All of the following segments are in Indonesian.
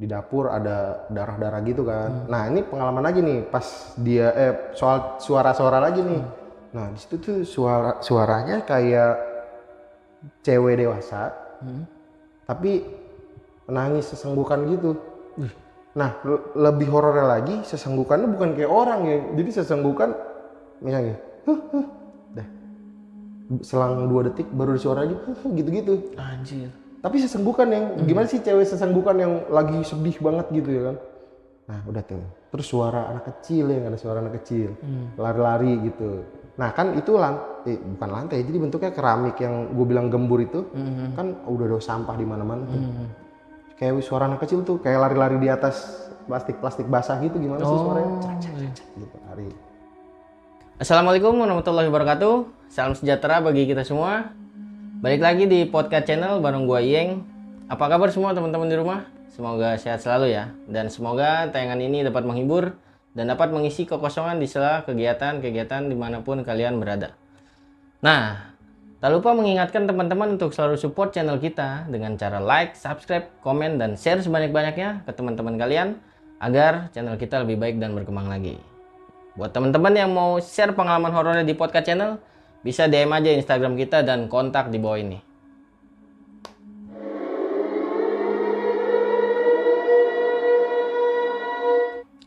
di dapur ada darah-darah gitu kan. Nah ini pengalaman lagi nih pas dia soal suara-suara lagi nih. Nah di situ tuh suaranya kayak cewek dewasa, tapi nangis sesenggukan gitu. Nah lebih horornya lagi sesenggukannya bukan kayak orang ya, jadi sesenggukan misalnya, dah selang 2 detik baru ada suara lagi, gitu-gitu. Anjir. Tapi sesenggukan yang gimana sih cewek sesenggukan yang lagi sedih banget gitu ya kan. Nah udah tuh, terus suara anak kecil yang ada suara anak kecil lari-lari gitu. Nah kan itu bukan lantai, jadi bentuknya keramik yang gue bilang gembur itu kan udah ada sampah di mana-mana tuh. Kayak suara anak kecil tuh kayak lari-lari di atas plastik basah gitu, gimana sih suaranya? Gitu lari. Assalamualaikum warahmatullahi wabarakatuh. Salam sejahtera bagi kita semua. Balik lagi di podcast channel bareng gua Iyeng. Apa kabar semua teman-teman di rumah? Semoga sehat selalu ya. Dan semoga tayangan ini dapat menghibur dan dapat mengisi kekosongan di sela kegiatan-kegiatan dimanapun kalian berada. Nah, tak lupa mengingatkan teman-teman untuk selalu support channel kita dengan cara like, subscribe, komen, dan share sebanyak-banyaknya ke teman-teman kalian agar channel kita lebih baik dan berkembang lagi. Buat teman-teman yang mau share pengalaman horornya di podcast channel, bisa DM aja Instagram kita dan kontak di bawah ini.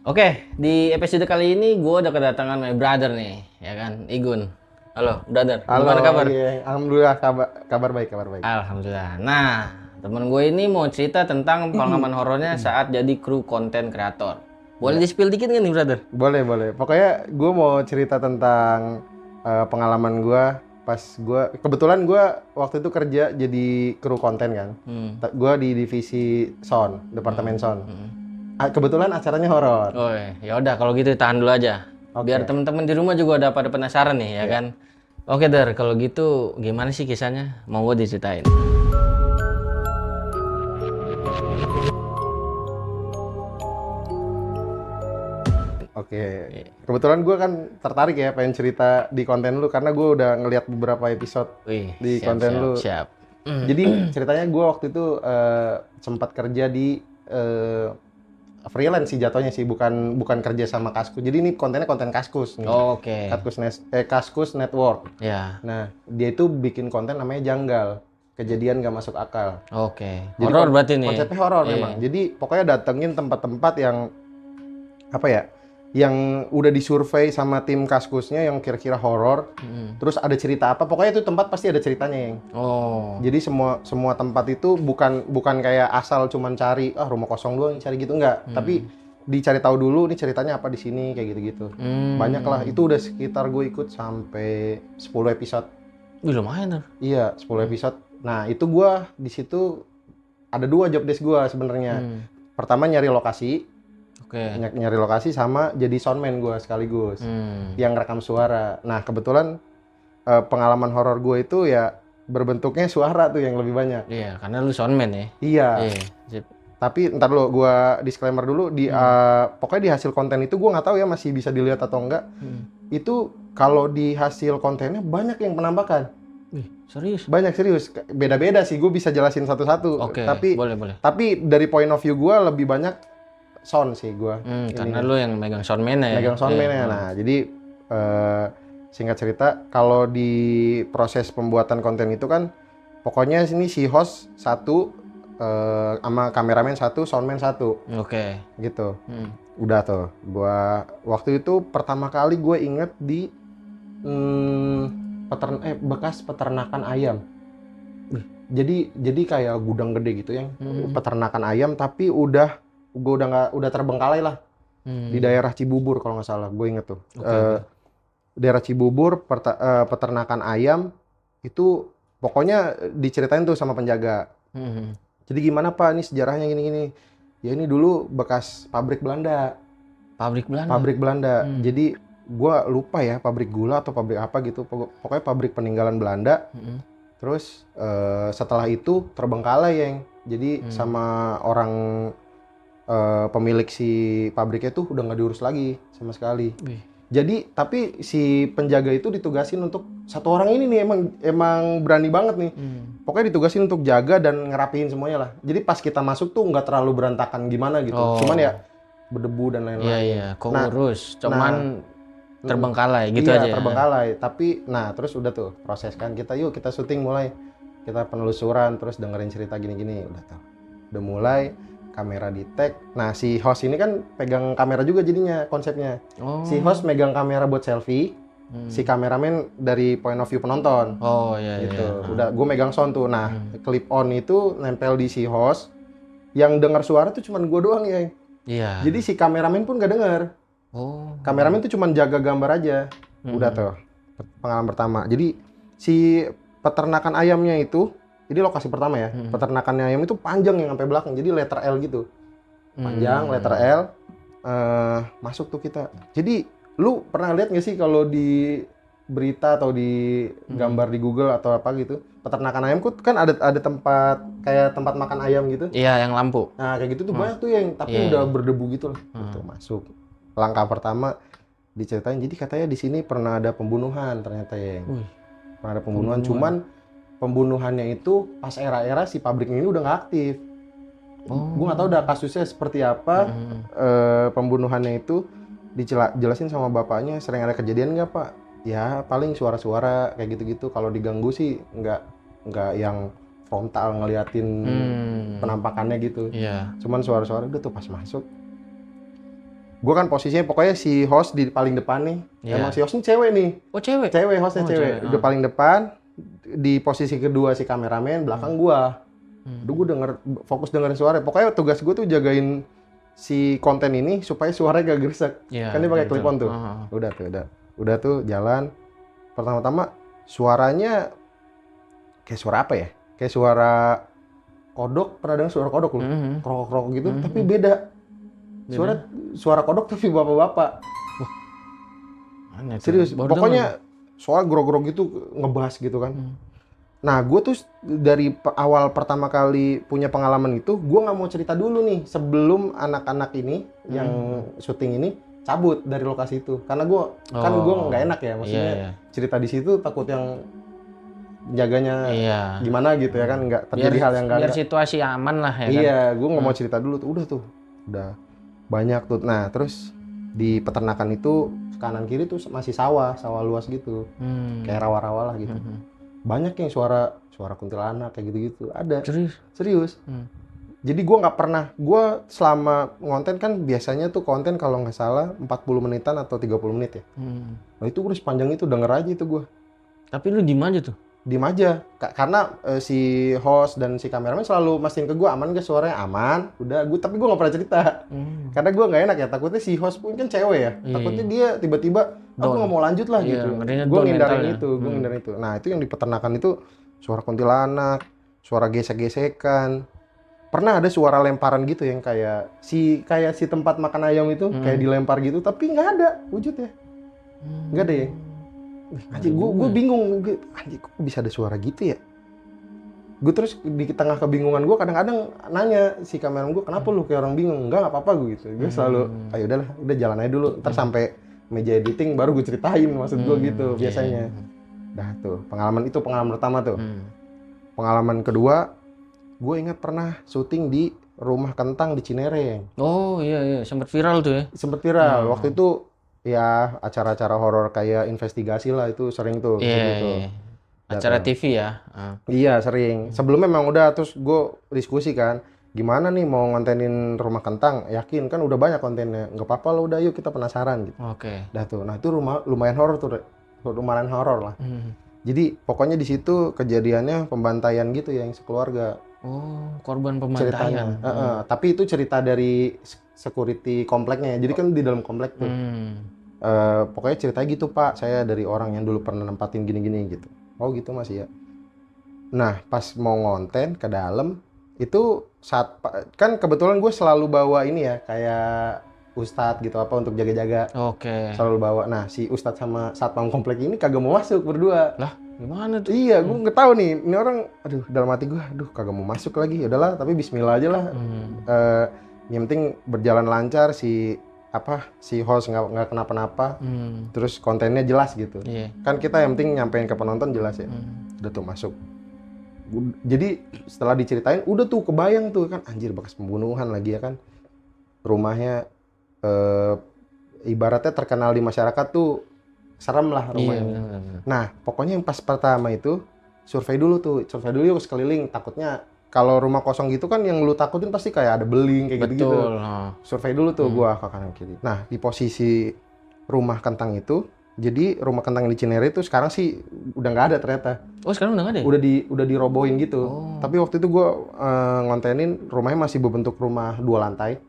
Oke, di episode kali ini gue udah kedatangan my brother nih, ya kan, Igun. Halo, brother. Halo, Gimana kabar? iya. Alhamdulillah kabar baik, kabar baik. Alhamdulillah. Nah, temen gue ini mau cerita tentang pengalaman horornya saat jadi kru konten kreator. Boleh di-spill dikit nggak nih, brother? Boleh. Pokoknya gue mau cerita tentang pengalaman gue pas kebetulan gue waktu itu kerja jadi kru konten kan. Gue di divisi sound, departemen sound. Kebetulan acaranya horor. Oh ya udah kalau gitu tahan dulu aja. Oke. Biar temen-temen di rumah juga udah pada penasaran nih, ya kan? Oke, Der, kalau gitu gimana sih kisahnya? Mau gue diceritain. Oke. Kebetulan gue kan tertarik ya pengen cerita di konten lu karena gue udah ngeliat beberapa episode Wih, di konten lu. siap. Jadi ceritanya gue waktu itu sempat kerja di freelance sih jatuhnya sih, bukan kerja sama Kaskus. Jadi ini kontennya konten Kaskus nih. Oh, oke. Kaskus Network. Ya. Nah, dia itu bikin konten namanya Janggal. Kejadian gak masuk akal. Oke. Jadi Horor berarti nih. Konsepnya horor Iya. memang. Jadi pokoknya datengin tempat-tempat yang apa ya? Yang udah disurvei sama tim Kaskusnya yang kira-kira horor. Terus ada cerita apa? Pokoknya itu tempat pasti ada ceritanya, yang. Oh. Jadi semua tempat itu bukan kayak asal cuman cari rumah kosong doang cari gitu, enggak. Tapi dicari tahu dulu nih ceritanya apa di sini kayak gitu-gitu. Banyak lah. Itu udah sekitar gue ikut sampai 10 episode. Wih, lumayan, Der. Iya, 10 episode. Nah, itu gue di situ ada 2 job desk gue sebenarnya. Pertama nyari lokasi. Oke. Nyari lokasi sama jadi soundman gue sekaligus. Yang rekam suara. Nah, kebetulan pengalaman horor gue itu ya berbentuknya suara tuh yang lebih banyak. Iya, karena lu soundman ya. Iya. Sip. Tapi ntar lo gue disclaimer dulu pokoknya di hasil konten itu gue nggak tahu ya masih bisa dilihat atau enggak. Itu kalau di hasil kontennya banyak yang penambahan. Wih, serius? Banyak serius. Beda-beda sih, gue bisa jelasin satu-satu. Oke, Tapi boleh. Tapi dari point of view gue lebih banyak sound sih gue. Karena lu yang megang soundman ya. Megang soundman-nya. Nah, jadi singkat cerita, kalau di proses pembuatan konten itu kan pokoknya sini si host satu sama kameramen satu, soundman satu. Oke. Gitu. Udah tuh. Gua waktu itu pertama kali gue inget di bekas peternakan ayam. Jadi kayak gudang gede gitu yang peternakan ayam, tapi udah terbengkalai lah. Di daerah Cibubur kalau nggak salah, gue inget tuh. Daerah Cibubur, peternakan ayam itu pokoknya diceritain tuh sama penjaga. Jadi gimana Pak, ini sejarahnya gini-gini. Ya ini dulu bekas pabrik Belanda. Pabrik Belanda. Jadi gue lupa ya pabrik gula atau pabrik apa gitu. Pokoknya pabrik peninggalan Belanda. Terus setelah itu terbengkalai, yang. Jadi sama orang pemilik si pabriknya tuh udah nggak diurus lagi sama sekali. Jadi tapi si penjaga itu ditugasin untuk satu orang ini nih emang berani banget nih. Pokoknya ditugasin untuk jaga dan ngerapiin semuanya lah. Jadi pas kita masuk tuh nggak terlalu berantakan gimana gitu. Cuman ya berdebu dan lain-lain. Iya, keurus. Cuman terbengkalai gitu iya, aja. Terbengkalai. Tapi terus udah tuh proses kan yuk kita syuting mulai. Kita penelusuran terus dengerin cerita gini-gini udah tuh. Udah mulai kamera di tag. Nah, si host ini kan pegang kamera juga jadinya konsepnya. Si host megang kamera buat selfie, si kameramen dari point of view penonton. Oh iya gitu. Udah gue megang sound tuh. Nah, clip on itu nempel di si host. Yang dengar suara tuh cuman gue doang ya. Iya. Jadi si kameramen pun gak dengar. Kameramen tuh cuman jaga gambar aja. Udah tuh. Pengalaman pertama. Jadi si peternakan ayamnya itu ini lokasi pertama ya. Peternakan ayam itu panjang yang sampai belakang. Jadi letter L gitu. Panjang, letter L. Masuk tuh kita. Jadi, lu pernah lihat nggak sih kalau di berita atau di gambar di Google atau apa gitu, peternakan ayam kan ada tempat kayak tempat makan ayam gitu. Iya, yang lampu. Nah, kayak gitu tuh banyak tuh yang tapi udah berdebu gitu lah. Gitu, masuk. Langkah pertama diceritain. Jadi katanya di sini pernah ada pembunuhan ternyata ya. Pernah ada pembunuhan. Cuman pembunuhannya itu pas era-era si pabrik ini udah nggak aktif. Gue nggak tahu udah kasusnya seperti apa. Pembunuhannya itu dijelasin sama bapaknya, sering ada kejadian nggak pak? Ya paling suara-suara kayak gitu-gitu. Kalau diganggu sih nggak yang frontal ngeliatin penampakannya gitu. Cuman suara-suara udah tuh pas masuk. Gue kan posisinya pokoknya si host di paling depan nih. Emang si host ini cewek nih. Oh cewek? Cewek, hostnya cewek. Udah paling depan. Di posisi kedua si kameramen, belakang gua. Gua fokus dengerin suara. Pokoknya tugas gua tuh jagain si konten ini supaya suaranya gak gersek. Kan dia pakai clip on tuh. Udah tuh jalan. Pertama-tama suaranya kayak suara apa ya? Kayak suara kodok. Pernah dengar suara kodok loh? Krok-krok gitu, tapi beda. Suara kodok tapi bapak-bapak. Serius, pokoknya soal grog-grog gitu ngebahas gitu kan. Nah, gue tuh dari awal pertama kali punya pengalaman itu, gue nggak mau cerita dulu nih sebelum anak-anak ini yang syuting ini cabut dari lokasi itu, karena gue kan gue nggak enak ya, maksudnya cerita di situ takut yang jaganya gimana gitu ya kan, nggak terjadi hal yang nggak. Biar situasi aman lah ya. Iya, kan? Gue nggak mau cerita dulu tuh, udah banyak tuh. Nah, terus di peternakan itu kanan kiri tuh masih sawah luas gitu, kayak rawa-rawa lah gitu. Banyak yang suara kuntilanak kayak gitu-gitu ada. Serius. Jadi gue nggak pernah, gue selama ngonten kan biasanya tuh konten kalau nggak salah 40 menitan atau 30 menit ya. Nah itu udah sepanjang itu denger aja itu gue. Tapi lu diem aja tuh? Diem aja, karena si host dan si kameramen selalu mastiin ke gue aman gak suaranya, aman. Udah, tapi gue nggak pernah cerita, karena gue nggak enak ya. Takutnya si host pun kan cewek ya, takutnya dia tiba-tiba aku nggak mau lanjut lah gitu. Gue ngindarin itu, Nah itu yang di peternakan itu suara kuntilanak, suara gesek-gesekan. Pernah ada suara lemparan gitu yang kayak si tempat makan ayam itu kayak dilempar gitu, tapi nggak ada wujudnya, nggak ada ya. Anjir, gue bingung, anjir kok bisa ada suara gitu ya? Gue terus di tengah kebingungan gue kadang-kadang nanya si kameramen gue, kenapa lu kayak orang bingung? Enggak apa-apa gue gitu. Gue selalu, ayo udahlah, udah jalan aja dulu. Ntar sampai meja editing baru gue ceritain maksud gue gitu biasanya. Dah tuh, pengalaman pertama tuh. Pengalaman kedua, gue ingat pernah syuting di rumah kentang di Cinereng. Oh iya, sempat viral tuh ya? Sempat viral, waktu itu ya acara-acara horor kayak investigasi lah itu sering tuh. Iya. Acara TV ya? Iya sering. Sebelumnya memang udah, terus gue diskusi kan, gimana nih mau ngontenin rumah kentang, yakin kan udah banyak kontennya, nggak apa-apa lo udah yuk kita penasaran gitu. Dah tuh, nah itu lumayan horor tuh, lumayan horor lah. Jadi pokoknya di situ kejadiannya pembantaian gitu ya yang sekeluarga. Oh, korban pembantaian. Tapi itu cerita dari security kompleknya, jadi kan di dalam komplek tuh. Pokoknya ceritanya gitu pak, saya dari orang yang dulu pernah nempatin gini-gini gitu. Oh gitu mas ya. Nah pas mau ngonten ke dalam itu saat kan kebetulan gue selalu bawa ini ya kayak ustadz gitu apa untuk jaga-jaga. Selalu bawa. Nah si ustadz sama satpam komplek ini kagak mau masuk berdua. Lah gimana tuh? Iya gue nggak tahu nih ini orang, aduh dalam hati gue, aduh kagak mau masuk lagi. Yaudahlah tapi Bismillah aja lah. Yang penting berjalan lancar, si apa si host nggak kenapa-napa, terus kontennya jelas gitu. Kan kita yang penting nyampein ke penonton jelas ya. Udah tuh masuk. Jadi setelah diceritain udah tuh kebayang tuh kan, anjir bekas pembunuhan lagi ya kan. Rumahnya ibaratnya terkenal di masyarakat tuh serem lah rumahnya. Nah pokoknya yang pas pertama itu survei dulu yuk sekeliling, takutnya kalau rumah kosong gitu kan yang lu takutin pasti kayak ada beling kayak gitu-gitu. Survei dulu tuh gua ke kanan kiri. Nah, di posisi rumah kentang itu, jadi rumah kentang di Cinere itu sekarang sih udah nggak ada ternyata. Oh, sekarang udah nggak ada ya? Udah dirobohin gitu. Tapi waktu itu gua ngontenin rumahnya masih berbentuk rumah 2 lantai.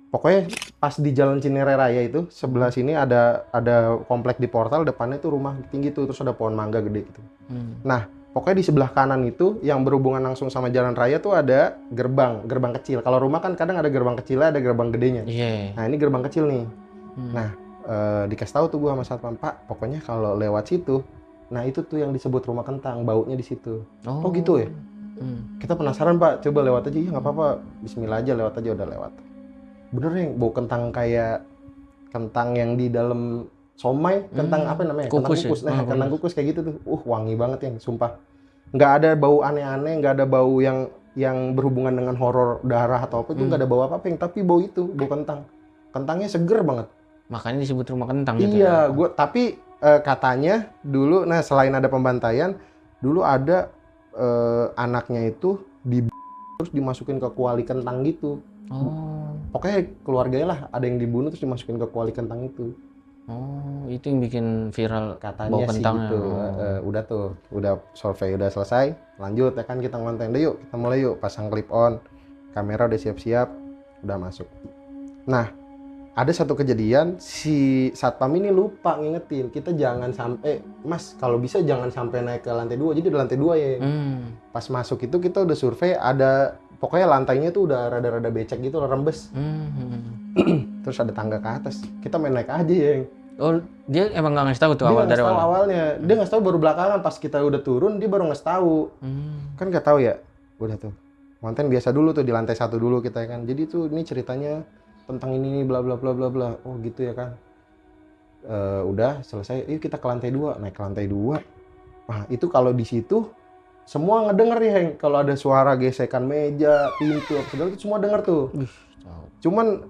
Pokoknya pas di Jalan Cinere Raya itu, sebelah sini ada komplek di portal, depannya tuh rumah tinggi tuh, terus ada pohon mangga gede gitu. Nah, pokoknya di sebelah kanan itu yang berhubungan langsung sama jalan raya tuh ada gerbang kecil. Kalau rumah kan kadang ada gerbang kecilnya, ada gerbang gedenya. Nah ini gerbang kecil nih. Nah dikasih tahu tuh gua sama satpam, Pak, pokoknya kalau lewat situ, nah itu tuh yang disebut rumah kentang, baunya di situ. Oh gitu ya? Kita penasaran Pak, coba lewat aja. Iya nggak apa-apa, Bismillah aja, lewat aja. Udah lewat. Bener yang bau kentang kayak kentang yang di dalam somai, kentang apa namanya? Kukus, kentang kukus. Nah, kentang kukus kayak gitu tuh. Wangi banget yang sumpah. Nggak ada bau aneh-aneh, nggak ada bau yang berhubungan dengan horor darah atau apa, itu nggak ada bau apa-apa, yang tapi bau itu, bau kentang. Kentangnya seger banget. Makanya disebut rumah kentang gitu. Iya, tapi katanya dulu, nah selain ada pembantaian, dulu ada anaknya itu terus dimasukin ke kuali kentang gitu. Pokoknya keluarganya lah ada yang dibunuh terus dimasukin ke kuali kentang itu. Itu yang bikin viral katanya bau sih kentangnya. gitu. Udah survei udah selesai, lanjut ya kan kita ngonten deh, yuk kita mulai yuk, pasang clip on, kamera udah siap-siap, udah masuk. Nah ada satu kejadian, si satpam ini lupa ngingetin kita jangan sampai, Mas kalau bisa jangan sampai naik ke lantai 2, jadi di lantai 2 ya. Pas masuk itu kita udah survei, ada pokoknya lantainya tuh udah rada-rada becek gitu, rembes. Terus ada tangga ke atas, kita main naik aja ya. Oh, dia emang nggak ngasih tahu tuh awal dari awal? Awalnya, dia ngasih tahu baru belakangan, pas kita udah turun dia baru ngasih tahu. Kan nggak tahu ya, udah tuh. Konten biasa dulu tuh di lantai 1 dulu kita kan. Jadi tuh ini ceritanya tentang ini bla bla bla bla bla. Oh gitu ya kan. Udah selesai, yuk kita ke lantai 2, naik ke lantai 2. Nah itu kalau di situ semua ngedenger ya, kalau ada suara gesekan meja, pintu, segala itu semua denger tuh. Cuman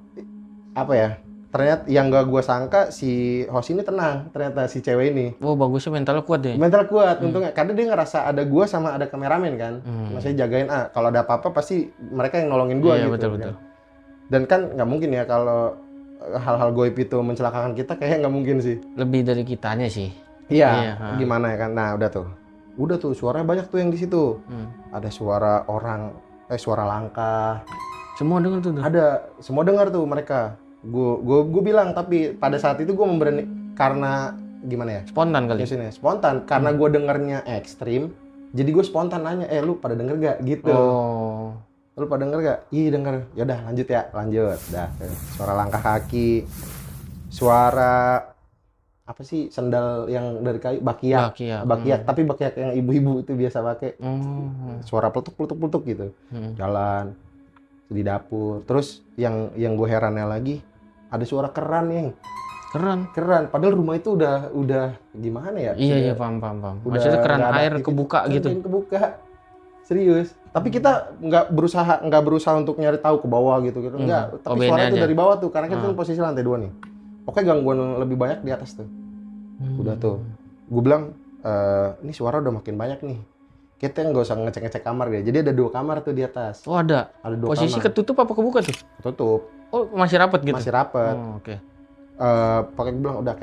apa ya? Ternyata yang gak gue sangka, si host ini tenang, ternyata si cewek ini. Oh bagusnya mentalnya kuat deh. Mental kuat, untungnya. Karena dia ngerasa ada gue sama ada kameramen kan. Maksudnya jagain, kalau ada apa-apa pasti mereka yang nolongin gue gitu. Betul. Kan? Dan kan nggak mungkin ya kalau hal-hal goib itu mencelakakan kita, kayaknya nggak mungkin sih. Lebih dari kitanya sih. Iya, gimana ya kan. Nah udah tuh suaranya banyak tuh yang di situ. Ada suara orang, suara langkah. Semua dengar tuh? Ada, semua dengar tuh mereka. Gue bilang, tapi pada saat itu gue memberani, karena gimana ya? Spontan kali? Spontan, karena gue dengernya ekstrim, jadi gue spontan nanya, lu pada denger gak? Gitu. Lu pada denger gak? Iya denger. Yaudah lanjut. Dah, suara langkah kaki, suara apa sih, sendal yang dari kayu, bakiak. Tapi bakiak yang ibu-ibu itu biasa pakai. Suara peletuk gitu. Jalan di dapur. Terus yang gue herannya lagi, ada suara keran yang keran. Padahal rumah itu udah gimana ya? Iya paham. Maksudnya keran air kebuka gitu. Kebuka. Serius. Tapi kita nggak berusaha untuk nyari tahu ke bawah gitu. Enggak. Tapi suara itu dari bawah tuh, karena kita tuh posisi lantai 2 nih. Pokoknya gangguan lebih banyak di atas tuh. Udah tuh. Gue bilang, ini suara udah makin banyak nih. Kita nggak usah ngecek kamar deh. Jadi ada 2 kamar tuh di atas. Oh ada 2 posisi kamar. ketutup apa kebuka tuh? Ketutup. Oh masih rapat gitu? Masih rapat. Oke. Pokoknya gue bilang udah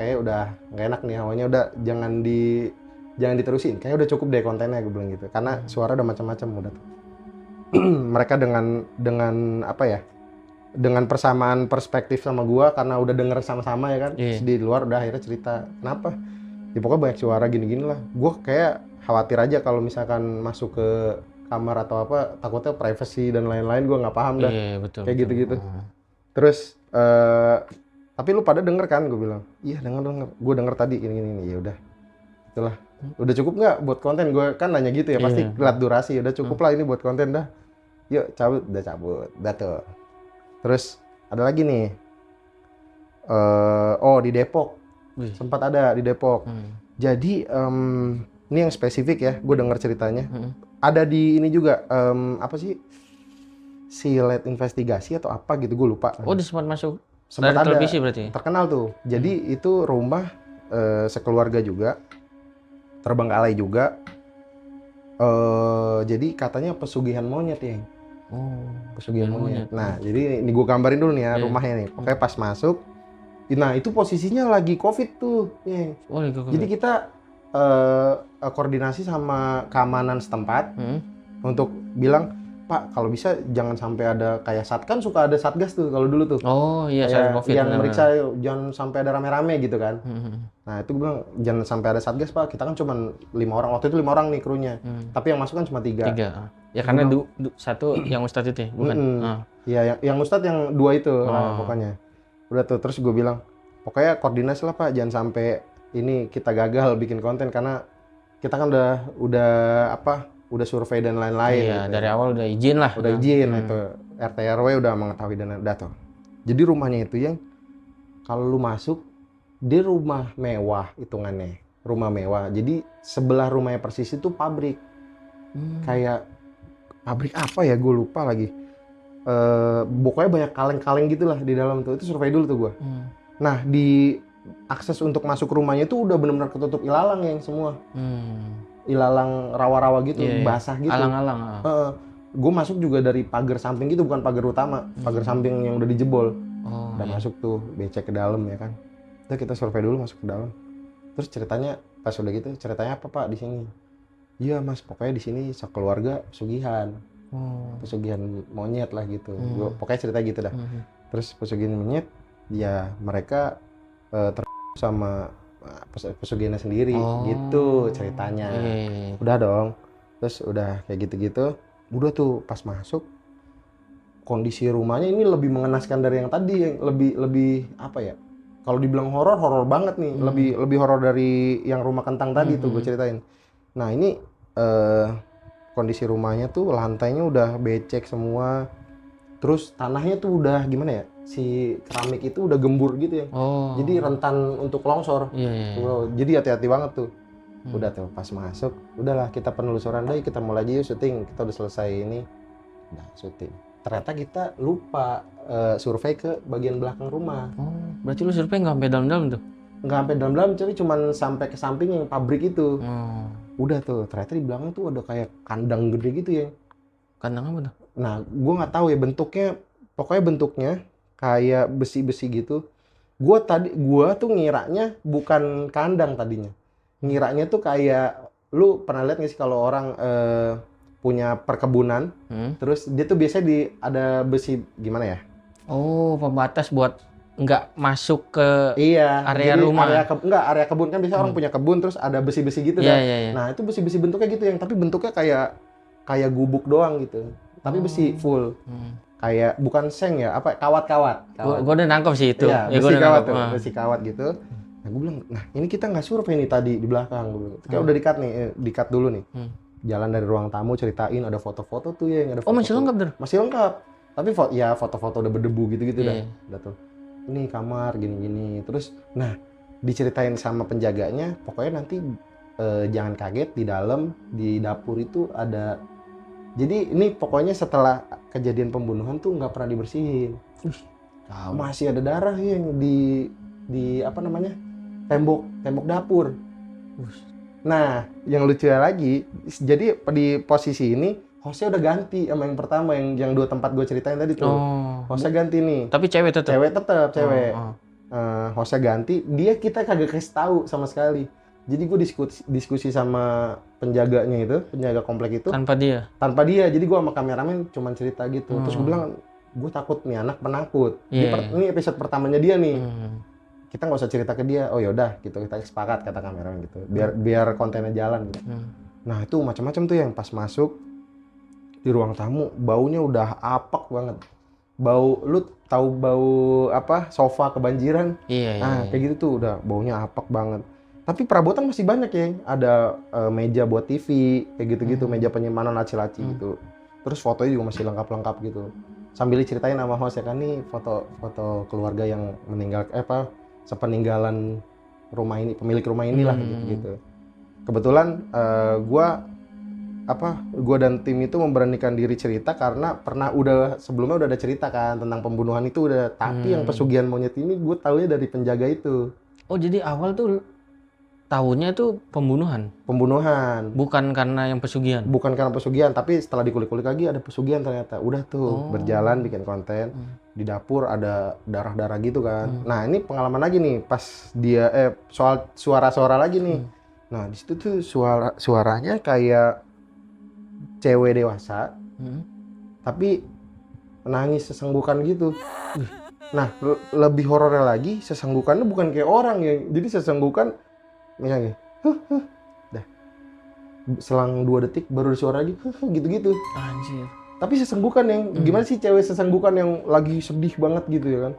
nggak enak nih hawanya, udah jangan diterusin. Kayaknya udah cukup deh kontennya, gue bilang gitu. Karena suara udah macam-macam udah tuh. Mereka dengan apa ya? Dengan persamaan perspektif sama gua, karena udah denger sama-sama ya kan. Di luar udah akhirnya cerita kenapa. Ya pokoknya banyak suara gini-gini lah. Gua kayak khawatir aja kalau misalkan masuk ke kamar atau apa, takutnya privacy dan lain-lain, gua nggak paham dah. Betul. Kayak gitu-gitu. Terus tapi lu pada denger kan? Gue bilang iya denger. Gue denger tadi ini. Ya udah, itulah. Udah cukup nggak buat konten? Gue kan nanya gitu ya, pasti lihat durasi. Udah cukup lah ini buat konten dah. Yuk cabut, udah cabut. Udah tuh. Terus ada lagi nih. Di Depok. Wih. Sempat ada di Depok. Jadi ini yang spesifik ya, gue dengar ceritanya. Ada di ini juga, apa sih? Silet investigasi atau apa gitu, gue lupa. Oh, dia sempat masuk Sempat ada. televisi berarti? Terkenal tuh. Jadi itu rumah sekeluarga juga, terbengkalai juga. Jadi katanya pesugihan monyet ya. Pesugihan monyet. Nah, jadi ini gue gambarin dulu nih ya rumahnya nih. Pokoknya pas masuk, nah itu posisinya lagi COVID tuh. Jadi kita koordinasi sama keamanan setempat untuk bilang, Pak, kalau bisa jangan sampai ada kayak kan suka ada satgas tuh kalau dulu tuh. Oh iya, kayak COVID yang meriksa, jangan sampai ada rame-rame gitu kan. Nah itu gue bilang jangan sampai ada satgas Pak, kita kan cuma 5 orang, waktu itu 5 orang nih krunya, tapi yang masuk kan cuma 3. Ya karena satu yang Ustadz itu ya, bukan? Iya, yang Ustadz yang 2 itu pokoknya. Udah tuh, terus gue bilang pokoknya koordinasi lah Pak, jangan sampai ini kita gagal bikin konten karena kita kan udah survei dan lain-lain. Iya, gitu. dari awal udah izin lah. Udah izin itu, RT RW udah mengetahui dan udah tuh. Jadi rumahnya itu yang kalau lu masuk, dia rumah mewah hitungannya, rumah mewah. Jadi sebelah rumahnya persis itu pabrik, kayak pabrik apa ya, gue lupa lagi. Pokoknya banyak kaleng-kaleng gitulah di dalam tuh. Itu survei dulu tuh gue. Nah di akses untuk masuk rumahnya itu udah benar-benar ketutup ilalang yang semua. Ilalang rawa-rawa gitu, basah gitu. Alang-alang. Gue masuk juga dari pagar samping gitu, bukan pagar utama, pagar samping yang udah dijebol. Udah masuk tuh, becek ke dalam ya kan. Udah kita survei dulu masuk ke dalam. Terus ceritanya pas udah gitu, ceritanya apa Pak di sini? Iya Mas, pokoknya di sini sekeluarga pesugihan. Pesugihan monyet lah gitu. Pokoknya cerita gitu dah. Terus pesugihan monyet, ya mereka sama pesugihannya sendiri gitu ceritanya. Udah dong. Terus udah kayak gitu-gitu. Udah tuh pas masuk, kondisi rumahnya ini lebih mengenaskan dari yang tadi, yang lebih apa ya? Kalau dibilang horor banget nih. Lebih horor dari yang rumah kentang tadi tuh gue ceritain. Nah ini kondisi rumahnya tuh lantainya udah becek semua. Terus tanahnya tuh udah gimana ya? Si keramik itu udah gembur gitu ya. Jadi rentan untuk longsor. Jadi hati-hati banget tuh. Udah tuh pas masuk, udahlah kita penelusuran deh, kita mulai aja yuk syuting. Kita udah selesai ini. Udah syuting. Ternyata kita lupa survei ke bagian belakang rumah. Berarti lu survei nggak sampai dalam-dalam tuh? Nggak sampai dalam-dalam, tapi cuman sampai ke samping yang pabrik itu. Udah tuh, ternyata di belakang tuh ada kayak kandang gede gitu ya. Kandang apa tuh? Nah, gue nggak tahu ya bentuknya. Pokoknya bentuknya kayak besi-besi gitu. Gua tuh ngiranya bukan kandang tadinya. Ngiranya tuh kayak, lu pernah lihat nggak sih kalau orang punya perkebunan, terus dia tuh biasanya ada besi gimana ya? Pembatas buat nggak masuk ke area jadi rumah. Area kebun kan biasanya orang punya kebun terus ada besi-besi gitu kan. Nah, itu besi-besi bentuknya gitu yang tapi bentuknya kayak gubuk doang gitu. Tapi besi full. Kayak bukan seng ya, apa kawat-kawat. Gue udah nangkep sih itu. Iya, besi kawat tuh, besi kawat gitu. Nah, gue bilang, nah ini kita nggak survei nih tadi di belakang. Kayak udah di-cut nih, di-cut dulu nih. Jalan dari ruang tamu, ceritain ada foto-foto tuh ya, yang ada foto. Masih lengkap tuh? Masih lengkap. Tapi foto-foto udah berdebu gitu-gitu dah. Udah tuh. Ini kamar gini-gini. Terus, nah diceritain sama penjaganya, pokoknya nanti jangan kaget di dalam, di dapur itu ada. Jadi ini pokoknya setelah kejadian pembunuhan tuh nggak pernah dibersihin. Masih ada darah yang di apa namanya, tembok dapur. Nah, yang lucu lagi, jadi di posisi ini hostnya udah ganti sama yang pertama, yang 2 tempat gue ceritain tadi tuh. Hostnya ganti nih. Tapi cewek tetap. Cewek. Hostnya ganti, kita kagak kasih tahu sama sekali. Jadi gue diskusi sama penjaga komplek itu. Tanpa dia. Jadi gue sama kameramen cuman cerita gitu. Terus gue bilang, gue takut nih anak penakut. Ini episode pertamanya dia nih. Kita nggak usah cerita ke dia. Oh yaudah, gitu kita sepakat kata kameramen gitu. Biar kontennya jalan gitu. Nah itu macam-macam tuh yang pas masuk di ruang tamu, baunya udah apek banget. Lu tahu bau apa? Sofa kebanjiran. Nah kayak gitu tuh udah baunya apek banget. Tapi perabotan masih banyak ya. Ada meja buat TV, kayak gitu-gitu, meja penyimpanan laci-laci gitu. Terus fotonya juga masih lengkap-lengkap gitu. sambil diceritain sama host ya kan, nih foto keluarga yang meninggal sepeninggalan rumah ini, pemilik rumah inilah gitu. Kebetulan gua dan tim itu memberanikan diri cerita karena sebelumnya udah ada cerita kan tentang pembunuhan itu udah, tapi yang pesugihan monyet ini gue taunya dari penjaga itu. Oh, jadi awal tuh tahunya itu pembunuhan, bukan karena yang pesugihan. karena pesugihan, tapi setelah dikulik-kulik lagi ada pesugihan ternyata. Udah tuh berjalan bikin konten di dapur ada darah-darah gitu kan. Nah ini pengalaman lagi nih pas dia soal suara-suara lagi nih. Nah di situ tuh suaranya kayak cewek dewasa, tapi nangis sesenggukan gitu. Nah lebih horornya lagi, sesenggukannya bukan kayak orang ya, jadi sesenggukan misalnya, dah selang 2 detik baru ada suara lagi, gitu-gitu. Anjir. Tapi sesenggukan yang gimana sih cewek sesenggukan yang lagi sedih banget gitu ya kan.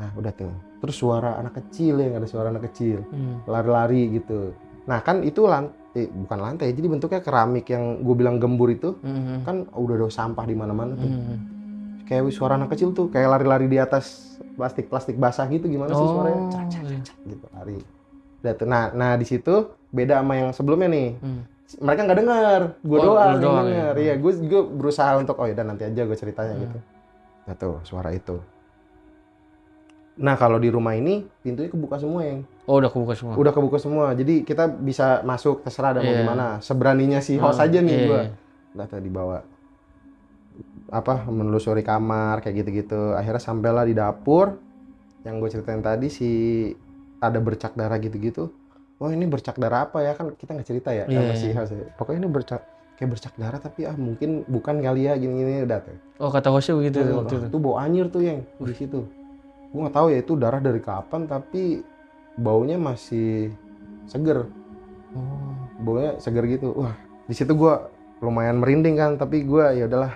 Nah udah tuh, terus suara anak kecil ada suara anak kecil lari-lari gitu. Nah kan itu bukan lantai, jadi bentuknya keramik yang gue bilang gembur itu, kan udah ada sampah di mana-mana tuh. Kayak suara anak kecil tuh, kayak lari-lari di atas plastik basah gitu, gimana sih suaranya? Cak gitu lari. Nah di situ beda sama yang sebelumnya nih. Mereka nggak dengar, gue doang yang denger. Iya, gue berusaha untuk ya udah nanti aja gue ceritanya gitu. Nah tuh suara itu. Nah kalau di rumah ini pintunya kebuka semua yang. Oh, udah kebuka semua. Udah kebuka semua, jadi kita bisa masuk terserah ada mau gimana. Seberaninya si host aja nih gue. Udah tadi dibawa menelusuri kamar kayak gitu-gitu. Akhirnya sampailah di dapur yang gue ceritain tadi, ada bercak darah gitu-gitu. Oh ini bercak darah apa ya, kan kita nggak cerita ya sama si host ya. Pokoknya ini kayak bercak darah tapi mungkin bukan kali ya, gini-gini udah tuh. Oh, kata hostnya begitu waktu itu. Tuh bau anyir tuh yang di situ. Gue nggak tahu ya itu darah dari kapan, tapi baunya masih seger. Baunya seger gitu. Wah di situ gue lumayan merinding kan, tapi gue ya udahlah.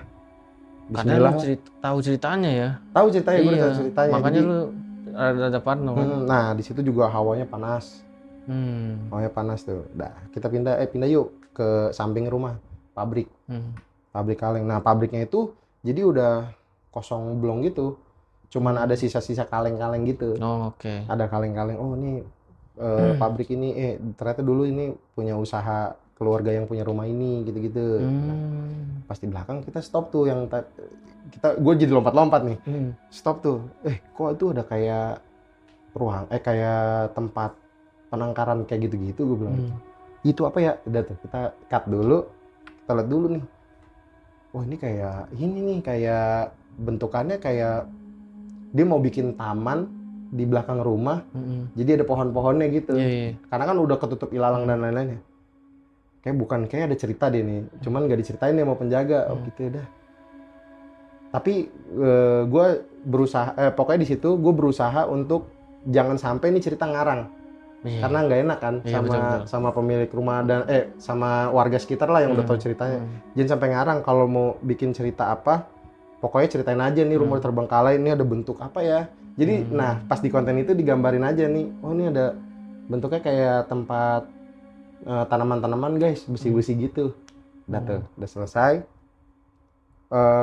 Bismillah. Karena lu tahu ceritanya ya. Tahu ceritanya, gue tahu ceritanya. Makanya jadi, lu ada parno kan. Nah di situ juga hawanya panas. Hawanya panas tuh. Nah kita pindah yuk ke samping rumah, pabrik. Pabrik kaleng. Nah pabriknya itu jadi udah kosong belum gitu. Cuman ada sisa-sisa kaleng-kaleng gitu. Oh, oke. Ada kaleng-kaleng. Oh ini pabrik ini ternyata dulu ini punya usaha keluarga yang punya rumah ini gitu-gitu. Nah, pas di belakang kita stop tuh yang gue jadi lompat-lompat nih. Stop tuh. Kok itu ada kayak ruang kayak tempat penangkaran kayak gitu-gitu, gue bilang. Itu apa ya? Udah tuh kita cut dulu. Kita lihat dulu nih. Oh ini kayak bentukannya kayak dia mau bikin taman di belakang rumah. Jadi ada pohon-pohonnya gitu. Karena kan udah ketutup ilalang dan lain-lainnya. Kayak ada cerita deh nih, cuman nggak diceritain ya sama penjaga. Oh gitu ya dah. Tapi gue berusaha, pokoknya di situ gue berusaha untuk jangan sampai nih cerita ngarang, karena nggak enak kan sama pemilik rumah dan sama warga sekitar lah yang udah tahu ceritanya. Jangan sampai ngarang. Kalau mau bikin cerita apa, pokoknya ceritain aja nih rumah terbengkalai ini ada bentuk apa ya. Jadi nah pas di konten itu digambarin aja nih, oh ini ada bentuknya kayak tempat tanaman-tanaman guys, besi-besi gitu. Udah selesai.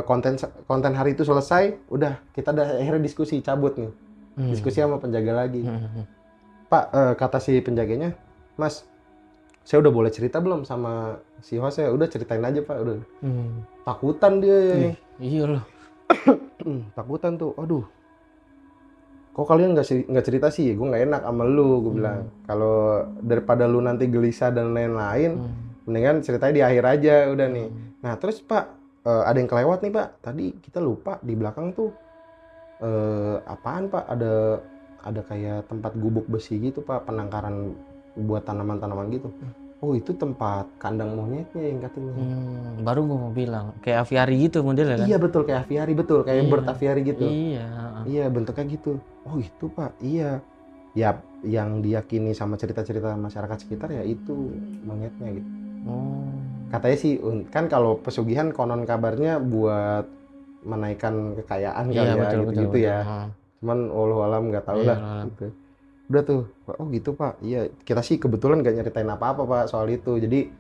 Konten hari itu selesai, udah kita akhirnya diskusi, cabut nih. Diskusi sama penjaga lagi. Pak, kata si penjaganya, Mas, saya udah boleh cerita belum sama si host ya? Udah ceritain aja Pak, udah. Takutan dia. Iya loh. Takutan tuh, aduh. Kok kalian nggak cerita sih? Gue nggak enak sama lu, gue bilang. Kalau daripada lu nanti gelisah dan lain-lain, mendingan ceritanya di akhir aja, udah nih. Nah terus Pak, ada yang kelewat nih Pak. Tadi kita lupa di belakang tuh apaan Pak? Ada kayak tempat gubuk besi gitu Pak, penangkaran buat tanaman-tanaman gitu. Oh itu tempat kandang monyetnya yang katanya. Baru gue mau bilang, kayak aviari gitu modelnya kan? Iya betul, kayak aviari, betul, kayak bird aviari gitu. Iya, bentuknya gitu. Oh itu Pak, iya. Ya yang diyakini sama cerita-cerita masyarakat sekitar ya itu monyetnya gitu. Katanya sih, kan kalau pesugihan konon kabarnya buat menaikkan kekayaan kali ya, gitu-gitu ya. Cuman wallahualam nggak tahu lah. Gitu. Udah tuh, oh gitu Pak. Iya, kita sih kebetulan nggak nyeritain apa-apa Pak soal itu. Jadi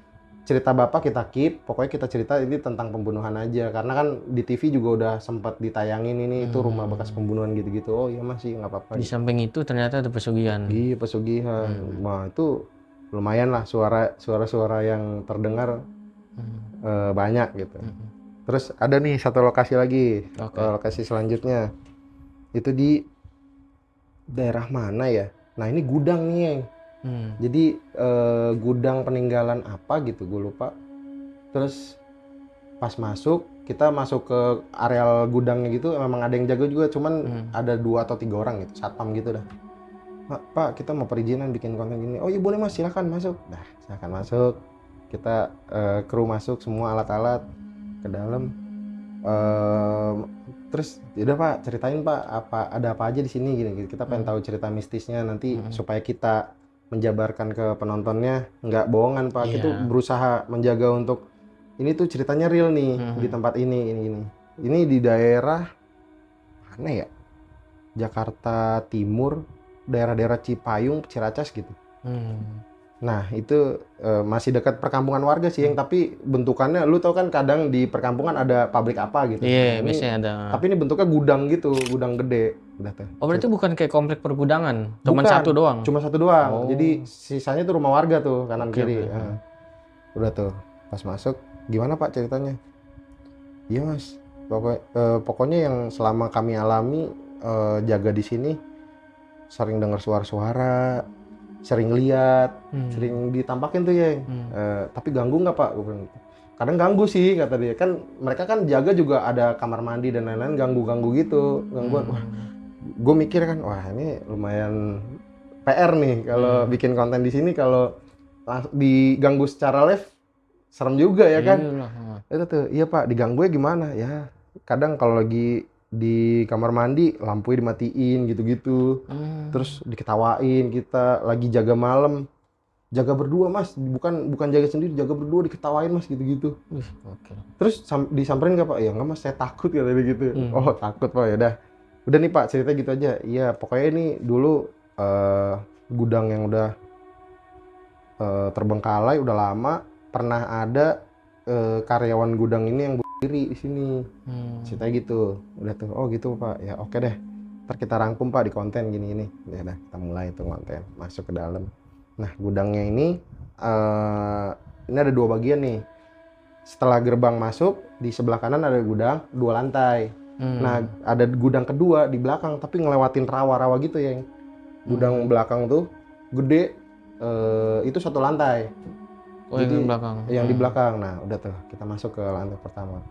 cerita bapak kita keep, pokoknya kita cerita ini tentang pembunuhan aja, karena kan di TV juga udah sempat ditayangin ini itu rumah bekas pembunuhan gitu-gitu. Oh iya masih nggak apa-apa. Di samping itu ternyata ada pesugihan. Iya pesugihan. Wah itu lumayan lah suara-suara yang terdengar banyak gitu. Terus ada nih satu lokasi lagi, lokasi selanjutnya itu di daerah mana ya? Nah ini gudang nih yang. Jadi gudang peninggalan apa gitu gue lupa. Terus pas masuk kita masuk ke areal gudangnya gitu, memang ada yang jaga juga, cuman ada 2 atau 3 orang gitu, satpam gitu dah. Pak kita mau perizinan bikin konten gini. Oh iya boleh mas, silahkan masuk. Nah silahkan masuk. Kita kru masuk semua alat-alat ke dalam. Terus yaudah pak ceritain pak ada apa aja di sini gini. Kita pengen tahu cerita mistisnya nanti supaya kita menjabarkan ke penontonnya nggak bohongan pak. Itu berusaha menjaga untuk ini tuh ceritanya real nih di tempat ini. Ini di daerah mana ya? Jakarta Timur, daerah-daerah Cipayung, Ciracas gitu. Nah itu masih dekat perkampungan warga sih yang, tapi bentukannya lu tau kan kadang di perkampungan ada pabrik apa gitu. Iya, Nah, biasanya ada. Tapi ini bentuknya gudang gitu, gudang gede. Udah tuh. Oh berarti bukan kayak komplek pergudangan, cuma Bukan, satu doang? Cuma satu doang. Oh. Jadi sisanya tuh rumah warga tuh kanan Oke, kiri. oke. Nah, udah tuh pas masuk gimana pak ceritanya? Iya mas, pokoknya yang selama kami alami jaga di sini sering dengar suara-suara, sering lihat, sering ditampakin tuh ya. Tapi ganggu nggak pak? Gue bilang gitu. Kadang ganggu sih kata dia, kan mereka kan jaga juga ada kamar mandi dan lain-lain, ganggu gitu, gangguan. Wah, gue mikir kan, wah ini lumayan PR nih kalau bikin konten di sini, kalau diganggu secara live serem juga ya kan. Itu tuh, iya pak, diganggu gimana ya? Kadang kalau lagi di kamar mandi lampunya dimatiin gitu-gitu, terus diketawain, kita lagi jaga malam, jaga berdua mas, bukan jaga sendiri, jaga berdua diketawain mas gitu-gitu. Terus disamperin nggak pak? Ya nggak mas, saya takut kata dia gitu. Oh takut pak, ya udah nih pak cerita gitu aja. Iya pokoknya ini dulu gudang yang udah terbengkalai udah lama, pernah ada karyawan gudang ini yang bunuh diri di sini. Ceritanya gitu. Udah tuh, oh gitu pak, ya oke deh, ntar kita rangkum pak di konten gini. Ya udah kita mulai tuh konten, masuk ke dalam. Nah gudangnya ini ada 2 bagian nih. Setelah gerbang masuk, di sebelah kanan ada gudang 2 lantai. Nah ada gudang kedua di belakang, tapi ngelewatin rawa-rawa gitu ya. Gudang belakang tuh gede, itu 1 lantai. Oh, jadi yang belakang. Yang di belakang. Nah udah tuh kita masuk ke lantai pertama.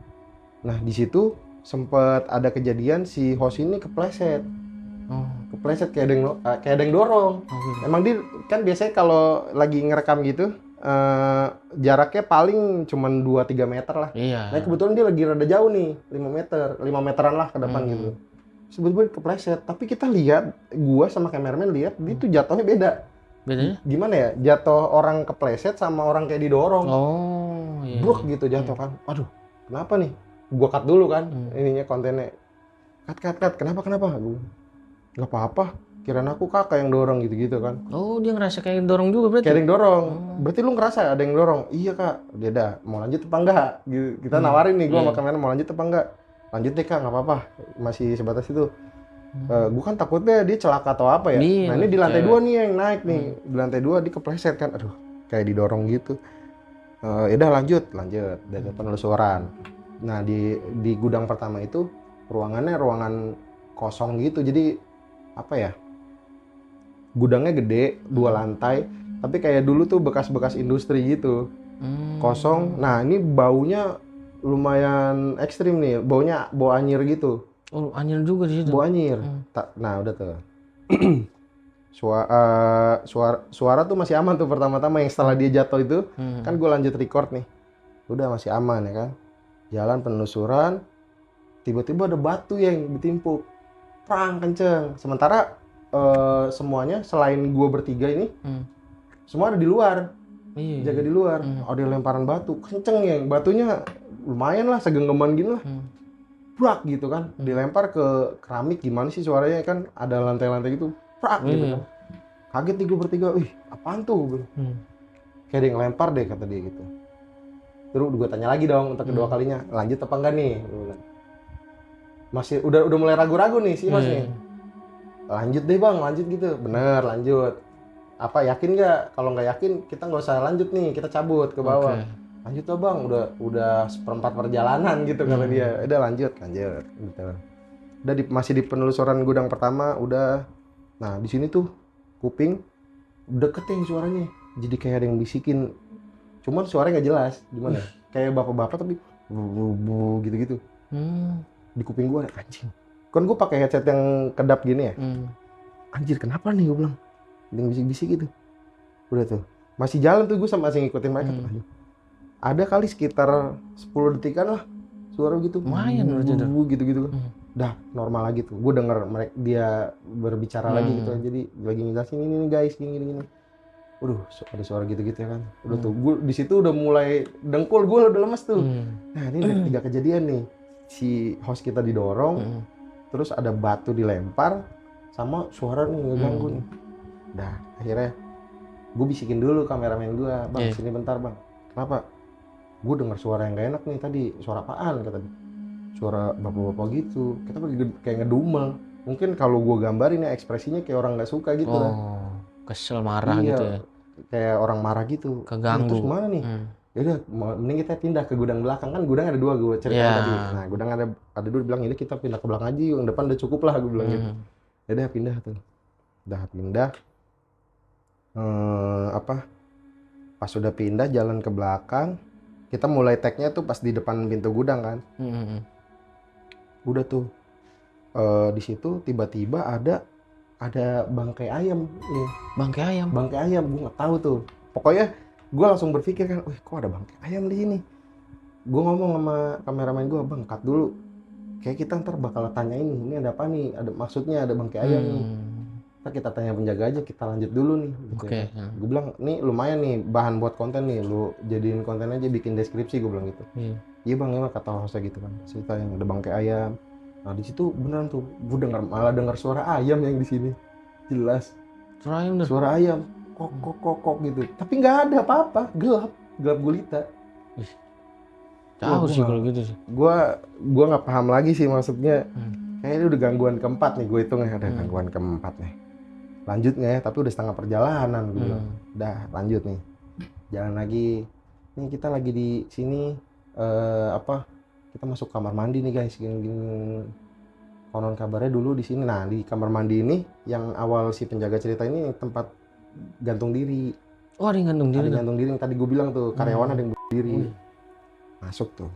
Nah di situ sempet ada kejadian si host ini kepleset. Kepleset kayak ada yang dorong. Emang dia kan biasanya kalau lagi ngerekam gitu jaraknya paling cuman 2-3 meter lah. Iya. Nah kebetulan dia lagi rada jauh nih, 5 meteran lah ke depan gitu. Sebetulnya kepleset, tapi kita lihat, gua sama kameramen lihat dia tuh jatuhnya beda. Bedanya? Gimana ya? Jatuh orang kepleset sama orang kayak didorong. Oh iya. Bruk gitu jatuh kan. Aduh, kenapa nih? Gua cut dulu kan ininya kontennya. Cut. Kenapa? Gua nggak apa-apa, kirain aku kakak yang dorong gitu kan. Oh dia ngerasa kayak dorong juga berarti? Kayak ada yang dorong. Berarti lu ngerasa ada yang dorong? Iya kak. Dia dah mau lanjut apa enggak gitu. Kita nawarin nih, gua sama kameramen mau lanjut apa enggak. Lanjut deh kak, nggak apa-apa, masih sebatas itu. Gua kan takutnya dia celaka atau apa ya. Nah ini di lantai 2 nih yang naik nih. Di lantai 2 dia kepleset kan. Aduh kayak didorong gitu. Yaudah lanjut dari penelusuran. Nah di gudang pertama itu ruangannya ruangan kosong gitu, jadi apa ya, gudangnya gede 2 lantai, tapi kayak dulu tuh bekas-bekas industri gitu. Kosong. Nah ini baunya lumayan ekstrim nih, bau anyir gitu. Oh anyir juga di situ? Bau anyir. Nah udah tuh suara tuh masih aman tuh pertama-tama, yang setelah dia jatuh itu kan gue lanjut record nih, udah masih aman ya kan. Jalan penelusuran, tiba-tiba ada batu yang ditimpuk, prang kenceng. Sementara semuanya selain gue bertiga ini semua ada di luar, jaga di luar. Ada lemparan batu kenceng ya, batunya lumayan lah, segenggaman gini lah. Prak gitu kan, dilempar ke keramik. Gimana sih suaranya kan, ada lantai-lantai gitu, prak gitu kan. Kaget nih gue bertiga, wih apaan tuh? Kayak ada yang ngelempar deh kata dia gitu. Terus gue tanya lagi dong untuk kedua kalinya, lanjut apa enggak nih? Masih udah mulai ragu-ragu nih si Mas nih. Lanjut deh bang, lanjut gitu. Bener, lanjut. Apa yakin nggak? Kalau nggak yakin kita nggak usah lanjut nih, kita cabut ke bawah. Lanjut lah bang, udah seperempat perjalanan gitu kata dia. Udah lanjut gitu. Udah masih di penelusuran gudang pertama, udah. Nah di sini tuh kuping deket yang suaranya, jadi kayak ada yang bisikin. Cuman suaranya nggak jelas, gimana? Kayak bapak-bapak tapi bu gitu-gitu. Di kuping gue anjing. Kan gue pakai headset yang kedap gini ya. Anjir kenapa nih gue bilang. Yang bisik-bisik gitu. Udah tuh. Masih jalan tuh gue masih ngikutin mereka tuh. Ada kali sekitar 10 detikan lah suara gitu. Lumayan gitu-gitu. Dah normal lagi tuh. Gue denger dia berbicara lagi gitu. Jadi lagi ngejelasin ini guys gini. Waduh, ada suara gitu-gitu ya kan. Udah tuh, gue di situ udah mulai dengkul, gue udah lemes tuh. Nah ini ada 3 kejadian nih. Si host kita didorong, terus ada batu dilempar, sama suara nih ngeganggu nih. Dah, akhirnya gue bisikin dulu kameramen gue, bang sini bentar bang. Kenapa? Gue dengar suara yang gak enak nih tadi. Suara apaan kata dia? Suara bapak-bapak gitu. Kita kayak ngedumel. Mungkin kalau gue gambarin ya ekspresinya kayak orang gak suka gitu lah. Kesel marah gitu ya. Kayak orang marah gitu. Keganggu. Terus mana nih? Yaudah, mending kita pindah ke gudang belakang. Kan gudang ada 2 gue cerita tadi. Nah gudang ada 2 bilang ini kita pindah ke belakang aja yuk. Yang depan udah cukup lah gue bilang gitu. Yaudah pindah tuh. Udah pindah. Pas udah pindah jalan ke belakang. Kita mulai tag-nya tuh pas di depan pintu gudang kan. Udah tuh. Di situ tiba-tiba ada bangkai ayam nih. Bangkai ayam, gue nggak tahu tuh. Pokoknya gue langsung berpikir kan, wih kok ada bangkai ayam di sini. Gue ngomong sama kameramen gue, bang cut dulu. Kayak kita ntar bakal tanya ini ada apa nih? Ada maksudnya ada bangkai ayam nih. Ntar kita tanya penjaga aja, kita lanjut dulu nih. Gitu ya. Gue bilang, nih lumayan nih bahan buat konten nih, lu jadiin konten aja, bikin deskripsi gue bilang gitu. Iya bang, emang kata hostnya gitu kan. Cerita yang ada bangkai ayam. Nah di situ beneran tuh, gue malah dengar suara ayam yang di sini, jelas. Suara ayam, kok gitu. Tapi nggak ada apa-apa, gelap gulita. Jauh sih kalau gitu sih. Gue nggak paham lagi sih maksudnya. Kayaknya udah gangguan keempat nih, gue hitung ya ada gangguan keempat nih. Lanjut nggak ya? Tapi udah setengah perjalanan gue bilang. Udah lanjut nih, jalan lagi. Nih kita lagi di sini kita masuk kamar mandi nih guys, gini. Konon kabarnya dulu di sini. Nah di kamar mandi ini yang awal si penjaga cerita ini tempat gantung diri. Oh ada yang gantung diri? Ada gantung diri yang tadi gue bilang tuh, karyawan ada yang bunuh diri. Masuk tuh.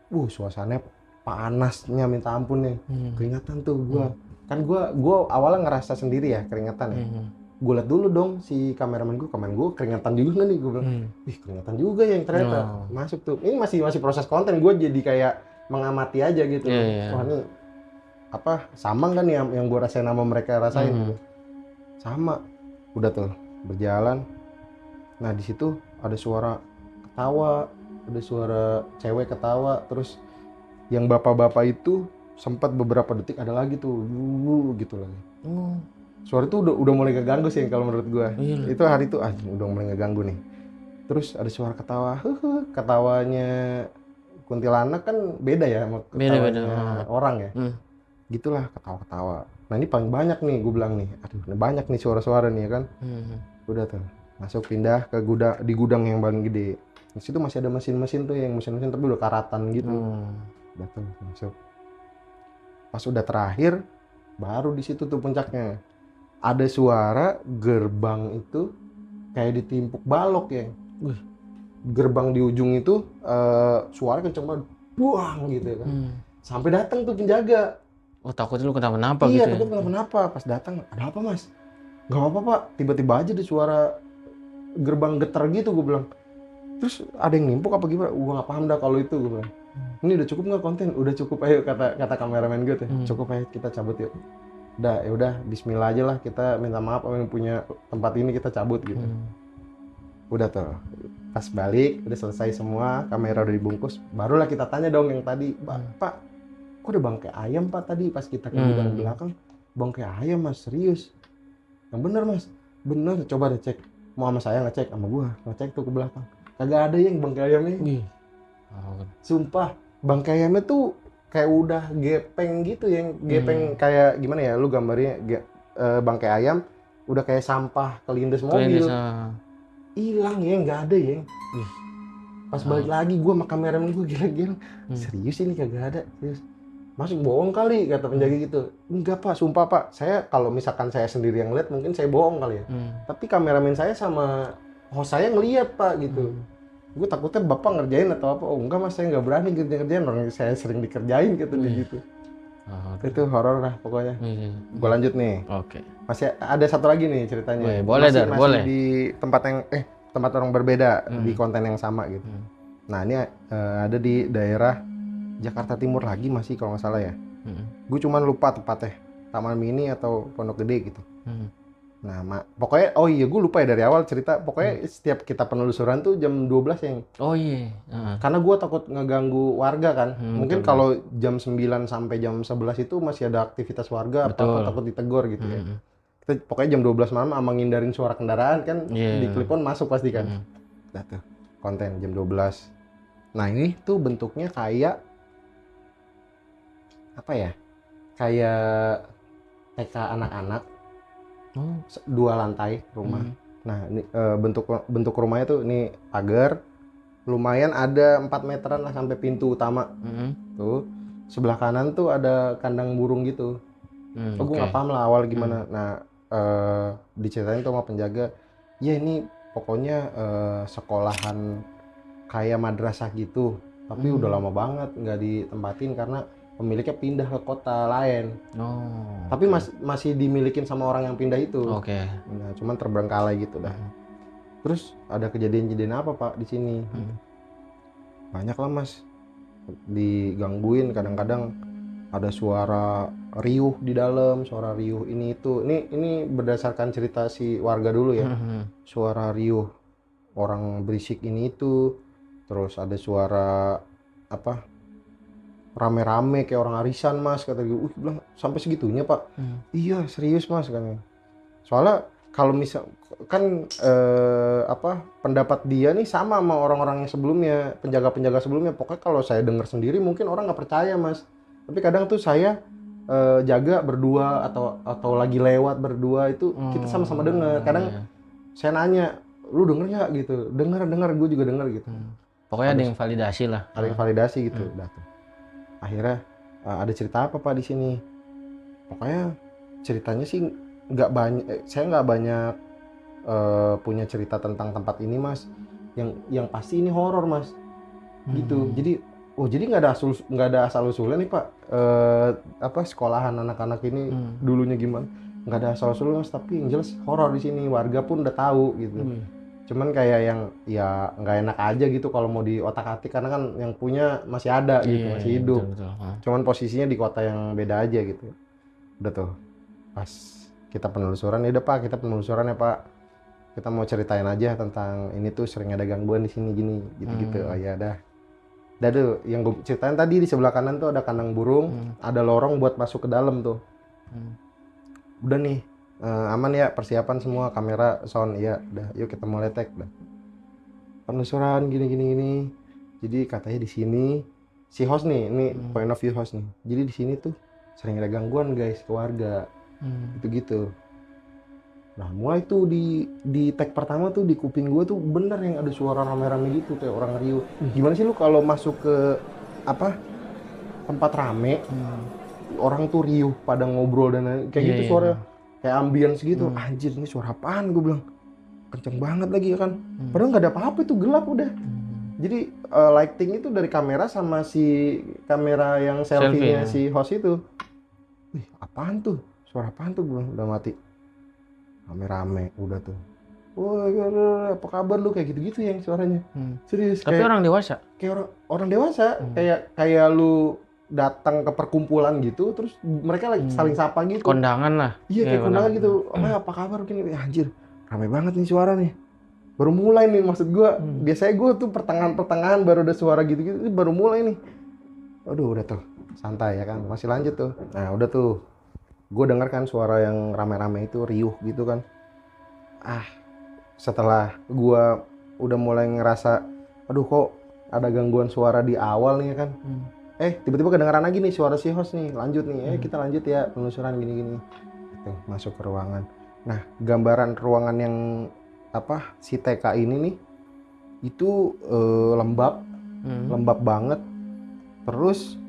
Suasananya panasnya minta ampun nih. Keringatan tuh gue. Kan gue awalnya ngerasa sendiri ya keringatan ya. Gue liat dulu dong si kameramen gue keringatan juga nggak nih, gue bilang, wih keringatan juga yang ternyata. Masuk tuh, ini masih proses konten, gue jadi kayak mengamati aja gitu. Wah ini sama kan yang gue rasain sama mereka rasain gitu. Sama, udah tuh berjalan. Nah di situ ada suara ketawa, ada suara cewek ketawa, terus yang bapak-bapak itu sempat beberapa detik ada lagi tuh, gitu lagi. Suara itu udah mulai ngeganggu sih kalau menurut gue. Itu hari itu udah mulai ngeganggu nih. Terus ada suara ketawa, ketawanya kuntilanak kan beda ya sama ketawanya orang ya. Gitulah ketawa-ketawa. Nah ini paling banyak nih gue bilang nih, aduh ini banyak nih suara-suara nih ya kan. Udah tuh masuk pindah ke gudang yang paling gede. Di situ masih ada mesin-mesin tuh yang mesin-mesin tapi udah karatan gitu. Udah tuh masuk. Pas udah terakhir baru di situ tuh puncaknya. Ada suara gerbang itu kayak ditimpuk balok ya. Gerbang di ujung itu suara kenceng banget, buang gitu ya kan. Sampai datang tuh penjaga. Oh takutnya lu kenapa-napa gitu ya? Iya takut kenapa-napa. Pas datang, ada apa mas? Gak apa-apa pak, tiba-tiba aja ada suara gerbang getar gitu gue bilang. Terus ada yang nimpuk apa gimana? Gue gak paham dah kalau itu gue bilang. Ini udah cukup nggak konten? Udah cukup ayo kata kameramen gue tuh. Cukup ayo kita cabut yuk. Udah ya udah bismillah aja lah, kita minta maaf sama yang punya tempat ini, kita cabut gitu. Udah tuh pas balik udah selesai semua, kamera udah dibungkus, barulah kita tanya dong yang tadi, pak kok ada bangkai ayam pak tadi pas kita ke gudang belakang, bangkai ayam mas, serius? Yang bener mas, bener, coba deh cek. Mau sama saya ngecek, sama gua ngecek tuh ke belakang, kagak ada yang bangkai ayamnya. Oh. Sumpah, bangkai ayamnya tuh kayak udah gepeng gitu yang gepeng kayak gimana ya lu gambarnya bangkai ayam udah kayak sampah kelindes Kelindes. mobil. Hilang ya, nggak ada ya. Pas balik lagi gue sama kameramen gue gila-gila. Serius ini kagak ada, serius. Masuk bohong kali kata penjaga gitu. Enggak pak, sumpah pak. Saya kalau misalkan saya sendiri yang lihat mungkin saya bohong kali ya. Tapi kameramen saya sama host saya ngeliat pak gitu. Gue takutnya bapak ngerjain atau apa. Oh enggak mas, saya nggak berani ngerjain. Orang saya sering dikerjain gitu gitu. Itu horor lah pokoknya. Gue lanjut nih. Oke. Masih ada satu lagi nih ceritanya. Boleh, masih boleh. di tempat yang tempat orang berbeda di konten yang sama gitu. Nah ini ada di daerah Jakarta Timur lagi masih kalau nggak salah ya. Gue cuman lupa tepatnya Taman Mini atau Pondok Gede gitu. Nah pokoknya gue lupa ya dari awal cerita. Pokoknya setiap kita penelusuran tuh jam 12 yang. Oh iya. Karena gue takut ngeganggu warga kan. Mungkin kalau jam 9 sampai jam 11 itu masih ada aktivitas warga apa takut ditegur gitu ya. Kita pokoknya jam 12 malam sama ngindarin suara kendaraan kan di Klipon masuk pasti kan. Nah tuh konten jam 12. Nah ini tuh bentuknya kayak apa ya? Kayak TK anak-anak. 2 lantai rumah. Nah ini bentuk rumahnya tuh ini pagar. Lumayan ada 4 meteran lah sampai pintu utama. Tuh sebelah kanan tuh ada kandang burung gitu. Gue nggak paham lah awal gimana. Nah diceritain tuh sama penjaga, ya ini pokoknya sekolahan kayak madrasah gitu, tapi udah lama banget nggak ditempatin karena pemiliknya pindah ke kota lain. Tapi masih dimilikin sama orang yang pindah itu. Nah cuman terbengkalai gitu dah. Terus ada kejadian-kejadian apa pak di sini? Banyak lah mas, digangguin kadang-kadang. Ada suara riuh di dalam, suara riuh ini itu. Ini berdasarkan cerita si warga dulu ya. Suara riuh orang berisik ini itu. Terus ada suara apa? Rame-rame kayak orang arisan mas kata gue. Bilang sampai segitunya pak. Iya serius mas kan. Soalnya kalau misal kan pendapat dia nih sama orang-orang yang sebelumnya, penjaga-penjaga sebelumnya. Pokoknya kalau saya dengar sendiri mungkin orang nggak percaya mas. Tapi kadang tuh saya jaga berdua atau lagi lewat berdua itu kita sama-sama dengar. Kadang saya nanya, lu denger nggak gitu? Dengar, gue juga denger gitu. Pokoknya ada yang validasi lah. Ada yang validasi gitu. Akhirnya ada cerita apa pak di sini? Pokoknya ceritanya sih nggak banyak. Saya nggak banyak punya cerita tentang tempat ini mas. Yang pasti ini horor mas. Gitu. Jadi nggak ada asal usulnya nih pak. Sekolahan anak-anak ini dulunya gimana? Nggak ada asal usulnya mas. Tapi yang jelas horor di sini. Warga pun udah tahu gitu. Cuman kayak yang ya nggak enak aja gitu kalau mau di otak-atik karena kan yang punya masih ada gitu, masih hidup. Betul. Cuman posisinya di kota yang beda aja gitu. Udah tuh. Pas kita penelusuran ya udah pak, kita penelusuran ya pak. Kita mau ceritain aja tentang ini tuh sering ada gangguan di sini gini gitu-gitu. Oh ya dah. Dah tuh yang gue ceritain tadi di sebelah kanan tuh ada kandang burung, ada lorong buat masuk ke dalam tuh. Udah nih aman ya persiapan semua kamera sound ya udah yuk kita mulai tag dah. Penelusuran gini. Jadi katanya di sini si host nih, ini point of view host nih. Jadi di sini tuh sering ada gangguan guys ke warga. Gitu-gitu. Nah mulai tuh di tag pertama tuh di kuping gue tuh bener yang ada suara rame-rame gitu kayak orang riuh. Gimana sih lu kalau masuk ke tempat rame orang tuh riuh pada ngobrol dan kayak gitu suara kayak ambience gitu. Anjir ini suara apaan gue bilang, kenceng banget lagi ya kan. Padahal nggak ada apa-apa itu gelap udah. Jadi lighting itu dari kamera sama si kamera yang selfie-nya si host itu. Wih apaan tuh, suara apaan tuh gue bilang, udah mati. Rame-rame udah tuh. Woi, apa kabar lu kayak gitu-gitu yang suaranya. Serius. Tapi kayak, orang dewasa. Kayak orang dewasa. Kayak lu datang ke perkumpulan gitu, terus mereka lagi saling sapa gitu. Kondangan lah. Iya kayak kondangan gitu. Apa kabar gini? Anjir, rame banget nih suara nih. Baru mulai nih maksud gue. Biasanya gue tuh pertengahan baru ada suara gitu-gitu. Ini baru mulai nih. Aduh udah tuh santai ya kan. Masih lanjut tuh. Nah udah tuh. Gue denger kan suara yang rame-rame itu riuh gitu kan. Setelah gue udah mulai ngerasa, aduh kok ada gangguan suara di awal nih kan. Tiba-tiba kedengeran lagi nih suara si host nih, lanjut nih, kita lanjut ya penelusuran gini-gini. Gitu, masuk ke ruangan. Nah, gambaran ruangan yang si TK ini nih, itu lembab banget. Terus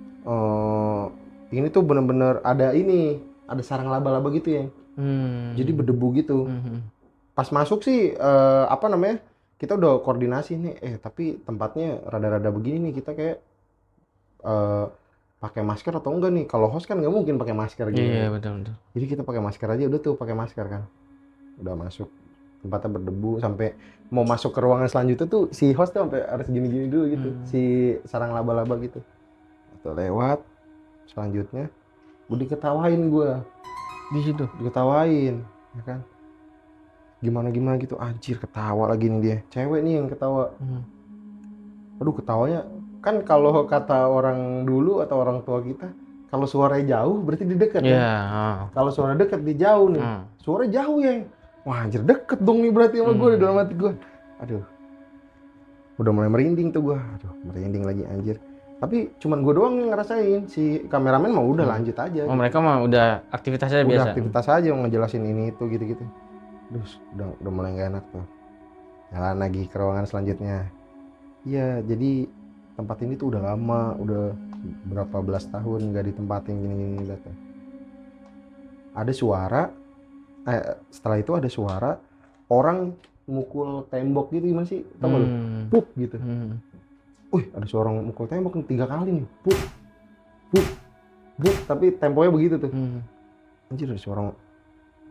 ini tuh bener-bener ada sarang laba-laba gitu ya. Jadi berdebu gitu. Pas masuk sih kita udah koordinasi nih, tapi tempatnya rada-rada begini nih, kita kayak pakai masker atau enggak nih? Kalau host kan nggak mungkin pakai masker gitu. Iya, betul. Jadi kita pakai masker aja, udah tuh pakai masker kan. Udah masuk, tempatnya berdebu, sampai mau masuk ke ruangan selanjutnya tuh si host tuh sampai harus gini-gini dulu gitu, si sarang laba-laba gitu. Tuh lewat, selanjutnya gue diketawain Di situ. Diketawain, ya kan? Gimana gitu, anjir ketawa lagi nih dia. Cewek nih yang ketawa. Aduh, ketawanya kan kalau kata orang dulu atau orang tua kita, kalau suaranya jauh berarti di dekat ya. Kalau suara dekat di jauh nih. Suara jauh ya. Wah, anjir deket dong nih berarti sama gue di dalam hati gue. Aduh. Udah mulai merinding tuh gue. Aduh, merinding lagi anjir. Tapi cuman gue doang yang ngerasain. Si kameramen mah udah lanjut aja. Oh, gitu. Mereka mah udah aktivitasnya biasa. Udah aktivitas aja ngejelasin ini itu gitu-gitu. Terus udah mulai gak enak tuh. Jalan lagi ke ruangan selanjutnya. Iya, jadi tempat ini tuh udah lama, udah berapa belas tahun nggak ditempatin gini-gini gitu. Ada suara, setelah itu ada suara orang mukul tembok gitu, gimana sih? Tau gak lu? Puk gitu. Wih, ada suara orang mukul tembok nih 3 kali nih. Puk, puk, puk. Tapi temponya begitu tuh. Anjir, ada suara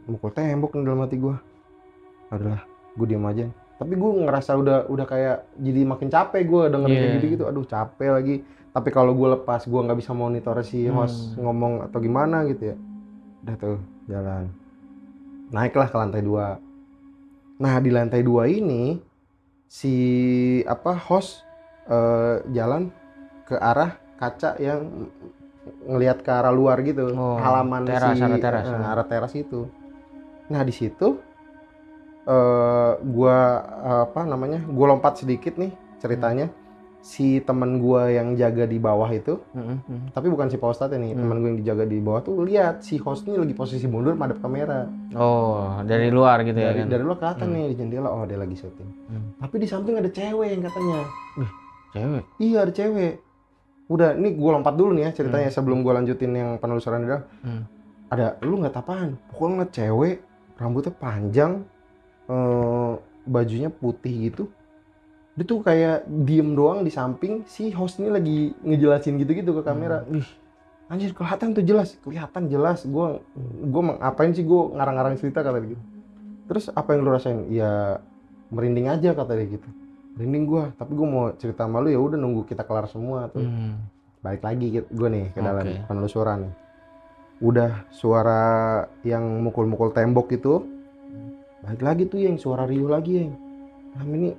mukul tembok nih dalam hati gue. Adalah, gue diam aja. Tapi gue ngerasa udah kayak jadi makin capek gue dengerin kayak gitu-gitu. Aduh, capek lagi. Tapi kalau gue lepas, gue nggak bisa monitor si host ngomong atau gimana gitu ya. Udah tuh jalan, naiklah ke lantai 2. Nah, di lantai 2 ini si host jalan ke arah kaca yang ngelihat ke arah luar gitu, halaman teras, arah teras itu. Nah, di situ gue lompat sedikit nih ceritanya. Si temen gue yang jaga di bawah itu, tapi bukan si Pak Ustadz nih, temen gue yang dijaga di bawah tuh lihat si host ini lagi posisi mundur madep kamera. Oh, dari luar gitu ya kan? Dari luar kelihatan nih di jendela, oh dia lagi syuting. Tapi di samping ada cewek yang katanya. Cewek? Iya, ada cewek. Udah, ini gue lompat dulu nih ya ceritanya sebelum gue lanjutin yang penelusuran dia. Ada, lu nggak apaan? Pokoknya ngeliat cewek, rambutnya panjang, bajunya putih gitu. Dia tuh kayak diem doang di samping si host ini lagi ngejelasin gitu-gitu ke kamera. Anjir, kelihatan jelas. Gue ngapain sih gue ngarang-ngarang cerita kata dia gitu. Terus apa yang lu rasain? Ya merinding aja kata dia gitu. Merinding gue, tapi gue mau cerita sama lu, ya udah nunggu kita kelar semua tuh. Balik lagi gue nih ke dalam penelusuran. Udah suara yang mukul-mukul tembok itu. Balik lagi tuh yang suara riuh lagi yang. Nah, ini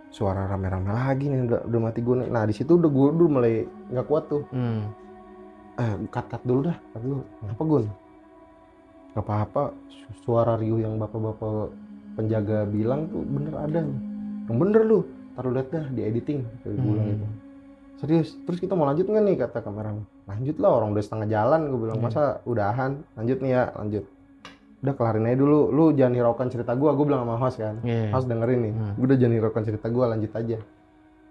suara rame-rame lagi nih, udah mati gue nih. Nah, di situ udah gue mulai nggak kuat tuh. Cut dulu dah. Kenapa gue? Gak apa-apa, suara riuh yang bapak-bapak penjaga bilang tuh bener ada. Yang bener lu, taruh lihat dah di editing. Gue bilang gitu. Serius, terus kita mau lanjut nggak nih kata kameramen? Lanjut lah, orang udah setengah jalan. Gue bilang, masa udahan? Lanjut nih ya, lanjut. Udah kelarin aja dulu, lu jangan hiraukan cerita gue bilang sama host kan. Host dengerin nih, gue udah jangan hiraukan cerita gue, lanjut aja.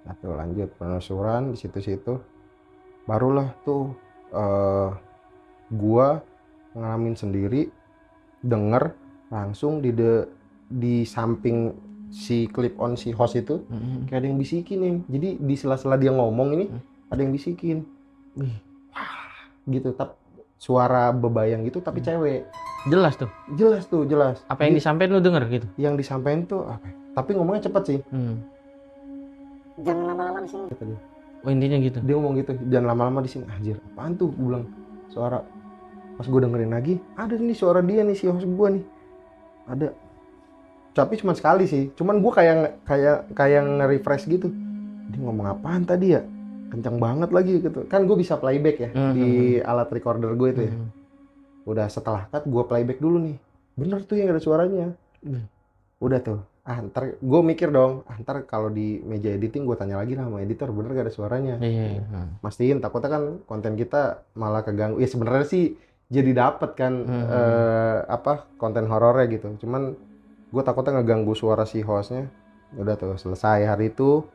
Nah tuh lanjut penelusuran di situ-situ. Barulah tuh gue ngalamin sendiri, denger langsung di samping si clip on si host itu, kayak ada yang bisikin nih. Jadi di sela-sela dia ngomong ini, ada yang bisikin. Wah, gitu, suara bebayang gitu tapi cewek. Jelas tuh. Apa yang disampaikan lu denger gitu? Yang disampaikan tuh apa? Tapi ngomongnya cepet sih. Jangan lama-lama di sini. Oh, intinya gitu. Dia ngomong gitu, jangan lama-lama di sini. Anjir, apaan tuh? Gue bilang suara. Pas gue dengerin lagi, ada nih suara dia nih, si host gue nih. Ada. Tapi cuma sekali sih. Cuman gue kayak nge-refresh gitu. Dia ngomong apaan tadi ya? Kencang banget lagi gitu. Kan gue bisa playback ya di alat recorder gue itu ya. Udah setelah cut gue playback dulu nih. Bener tuh yang ada suaranya. Udah tuh, ntar gue mikir dong, ntar kalau di meja editing gue tanya lagi lah sama editor, bener gak ada suaranya? Iya. Mastiin, takutnya kan konten kita malah keganggu. Ya sebenarnya sih jadi dapet kan konten horornya gitu. Cuman gue takutnya ngeganggu suara si hostnya. Udah tuh selesai hari itu.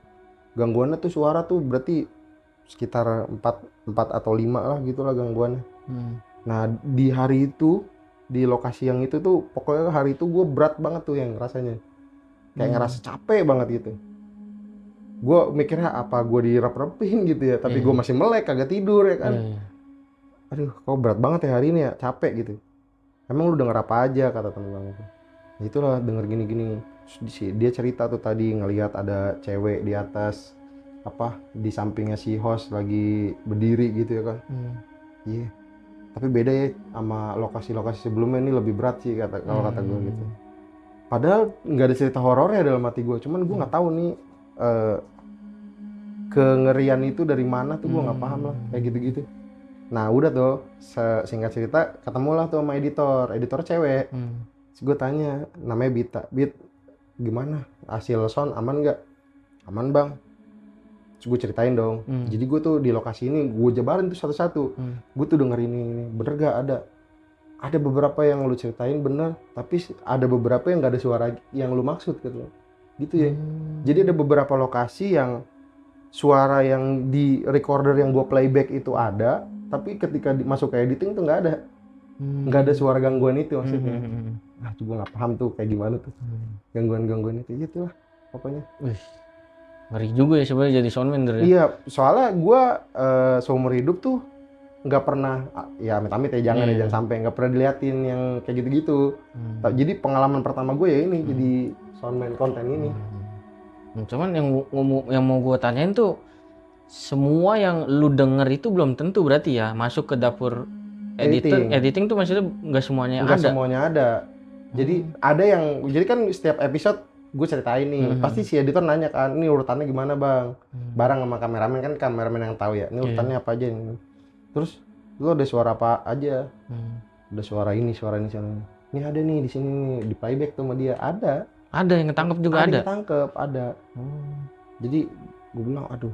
Gangguannya tuh suara tuh berarti sekitar 4 atau 5 lah gitu lah gangguannya. Nah di hari itu, di lokasi yang itu tuh pokoknya hari itu gue berat banget tuh yang rasanya. Kayak ngerasa capek banget gitu. Gue mikirnya apa gue direp-repin gitu ya, tapi gue masih melek, kagak tidur ya kan. Aduh, kok berat banget ya hari ini ya, capek gitu. Emang lu denger apa aja, kata temen gue. Ya itulah, denger gini-gini. Dia cerita tuh tadi ngelihat ada cewek di atas di sampingnya si host lagi berdiri gitu ya kan. Iya. Tapi beda ya sama lokasi-lokasi sebelumnya, ini lebih berat sih kalau kata gue gitu. Padahal nggak ada cerita horornya dalam hati gue, cuman gue nggak tahu nih kengerian itu dari mana tuh, gue nggak paham lah kayak gitu-gitu. Nah udah tuh, singkat cerita ketemulah tuh sama editor cewek. Terus gue tanya, namanya Bit, gimana hasil sound aman nggak? Aman bang. Terus gue ceritain dong. Jadi gue tuh di lokasi ini gue jabarin tuh satu-satu. Gue tuh denger ini bener gak ada beberapa yang lu ceritain bener, tapi ada beberapa yang gak ada suara yang lu maksud gitu ya. Jadi ada beberapa lokasi yang suara yang di recorder yang gue playback itu ada, tapi ketika masuk ke editing tuh nggak ada suara gangguan itu maksudnya. Nah tuh gue nggak paham tuh kayak gimana tuh gangguan itu gitu lah pokoknya. Ngeri juga ya sebenarnya jadi soundman ya. Iya, soalnya gue seumur hidup tuh nggak pernah, ya amit-amit ya jangan sampai, nggak pernah diliatin yang kayak gitu-gitu. Jadi pengalaman pertama gue ya ini jadi soundman konten ini. Cuman yang mau gue tanyain tuh, semua yang lu denger itu belum tentu berarti ya masuk ke dapur editing tuh maksudnya nggak semuanya Nggak ada. semuanya ada. Jadi ada yang, jadi kan setiap episode gue ceritain nih, pasti si editor nanya kan, ini urutannya gimana bang? Bareng sama kameramen, kan kameramen yang tahu ya, ini urutannya apa aja ini. Terus lu ada suara apa aja? Ada suara ini. Ini ada nih di sini nih, di playback tuh sama dia ada. Ada yang ketangkep juga ada. Yang ketangkep ada. Jadi gue bilang, aduh,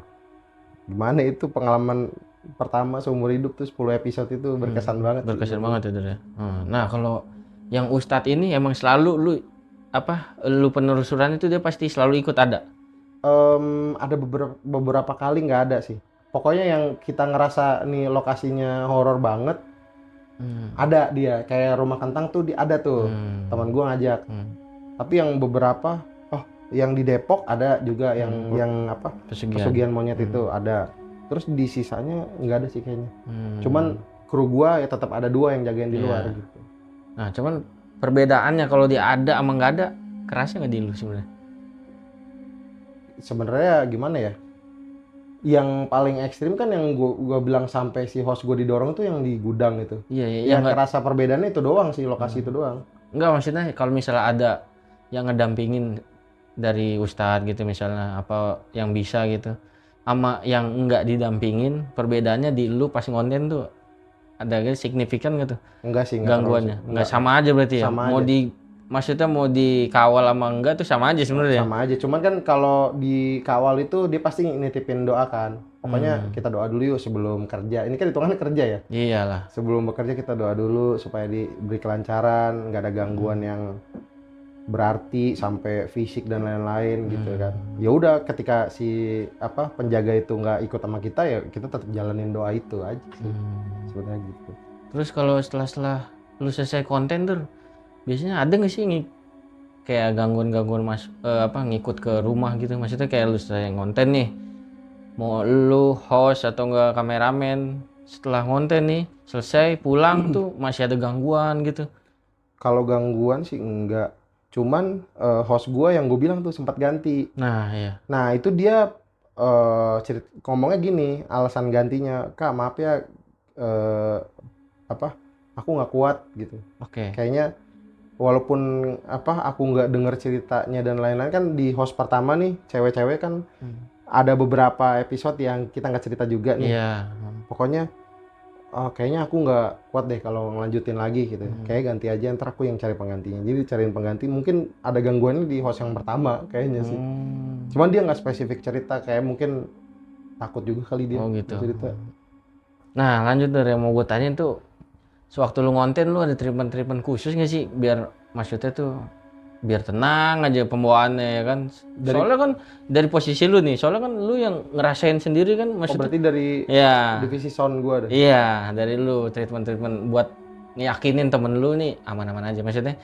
gimana itu pengalaman pertama seumur hidup tuh 10 episode itu berkesan banget. Berkesan banget ya. Nah kalau yang Ustadz ini emang selalu lu penelusuran itu dia pasti selalu ikut ada? Ada beberapa kali nggak ada sih. Pokoknya yang kita ngerasa nih lokasinya horor banget, ada dia. Kayak Rumah Kentang tuh ada tuh, teman gue ngajak. Tapi yang beberapa, yang di Depok ada juga yang pesugihan monyet itu ada. Terus di sisanya nggak ada sih kayaknya. Cuman kru gue ya tetap ada 2 yang jagain di luar gitu. Nah cuman perbedaannya kalau dia ada sama nggak ada, kerasnya nggak di lu sebenarnya? Sebenarnya gimana ya? Yang paling ekstrim kan yang gua bilang sampai si host gue didorong tuh yang di gudang itu. Iya. Yang kerasa perbedaannya itu doang sih, lokasi itu doang. Enggak, maksudnya kalau misalnya ada yang ngedampingin dari Ustadz gitu misalnya, apa yang bisa gitu, sama yang enggak didampingin, perbedaannya di lu pas ngonten tuh ada signifikan gitu? Enggak sih, gangguannya enggak sama aja berarti ya? Mau dikawal sama enggak tuh sama aja sebenarnya. Sama aja, cuman kan kalau dikawal itu dia pasti nitipin doa kan. Pokoknya kita doa dulu yuk sebelum kerja. Ini kan hitungannya kerja ya. Iyalah. Sebelum bekerja kita doa dulu supaya diberi kelancaran, nggak ada gangguan yang berarti sampai fisik dan lain-lain gitu kan. Ya udah, ketika si penjaga itu nggak ikut sama kita, ya kita tetap jalanin doa itu aja sih. Sebenarnya gitu. Terus kalau setelah lu selesai konten tuh, biasanya ada nggak sih kayak gangguan-gangguan ngikut ke rumah gitu? Maksudnya kayak lu selesai konten nih, mau lu host atau enggak kameramen, setelah konten nih selesai pulang tuh masih ada gangguan gitu? Kalau gangguan sih enggak. Cuman host gue yang gue bilang tuh sempat ganti. Nah iya. Nah itu dia ngomongnya gini, alasan gantinya, Kak maaf ya, aku nggak kuat gitu. Oke. Kayaknya walaupun aku nggak denger ceritanya dan lain-lain, kan di host pertama nih cewek-cewek kan ada beberapa episode yang kita nggak cerita juga nih. Iya. Pokoknya oh, kayaknya aku nggak kuat deh kalau ngelanjutin lagi gitu. Kayak ganti aja, ntar aku yang cari penggantinya. Jadi cariin pengganti, mungkin ada gangguannya di host yang pertama kayaknya sih. Cuman dia nggak spesifik cerita, kayak mungkin takut juga kali dia Oh gitu. cerita. Nah lanjut dari yang mau gue tanya tuh, sewaktu lu ngonten lu ada treatment khusus nggak sih biar maksudnya tuh biar tenang aja pembawaannya ya kan? Soalnya kan dari posisi lu nih, soalnya kan lu yang ngerasain sendiri kan Oh, maksudnya. berarti dari Ya, divisi sound gua deh. iya dari lu treatment buat ngiyakinin temen lu nih aman-aman aja. Maksudnya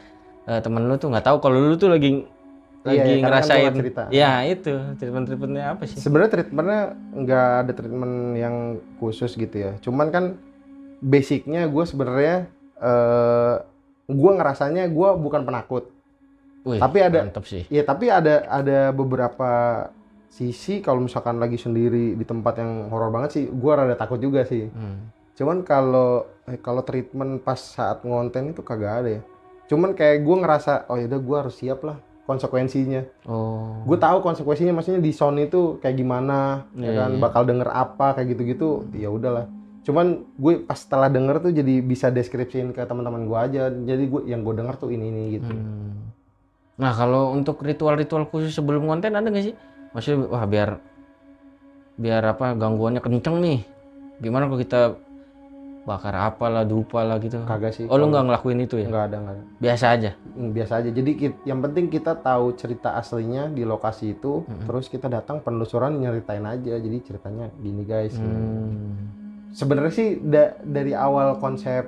temen lu tuh nggak tahu kalau lu tuh lagi Iya, karena kan gua ngerasain. nggak cerita. Ya itu treatmentnya apa sih? Sebenarnya treatmentnya nggak ada treatment yang khusus gitu ya. Cuman kan basicnya gue sebenarnya gue ngerasanya gue bukan penakut. Wih, Tapi ada, mantep sih. ya tapi ada beberapa sisi kalau misalkan lagi sendiri di tempat yang horor banget sih, gue rada takut juga sih. Cuman kalau treatment pas saat ngonten itu kagak ada ya. Cuman kayak gue ngerasa, oh yaudah gue harus siap lah konsekuensinya. Oh. Gue tahu konsekuensinya, maksudnya di sound itu kayak gimana, ya kan, bakal denger apa kayak gitu-gitu, ya udahlah. Cuman gue pas setelah denger tuh jadi bisa deskripsiin ke teman-teman gue aja. Jadi gue yang gue denger tuh ini gitu. Nah kalau untuk ritual-ritual khusus sebelum konten ada nggak sih? Maksudnya wah biar apa gangguannya kenceng nih. Gimana kalau kita bakar apalah, dupa lah gitu? Kagak sih. Oh lu nggak ngelakuin itu ya? Nggak ada. Biasa aja? Biasa aja. Jadi yang penting kita tahu cerita aslinya di lokasi itu, terus kita datang penelusuran nyeritain aja. Jadi ceritanya gini guys. Sebenarnya sih dari awal konsep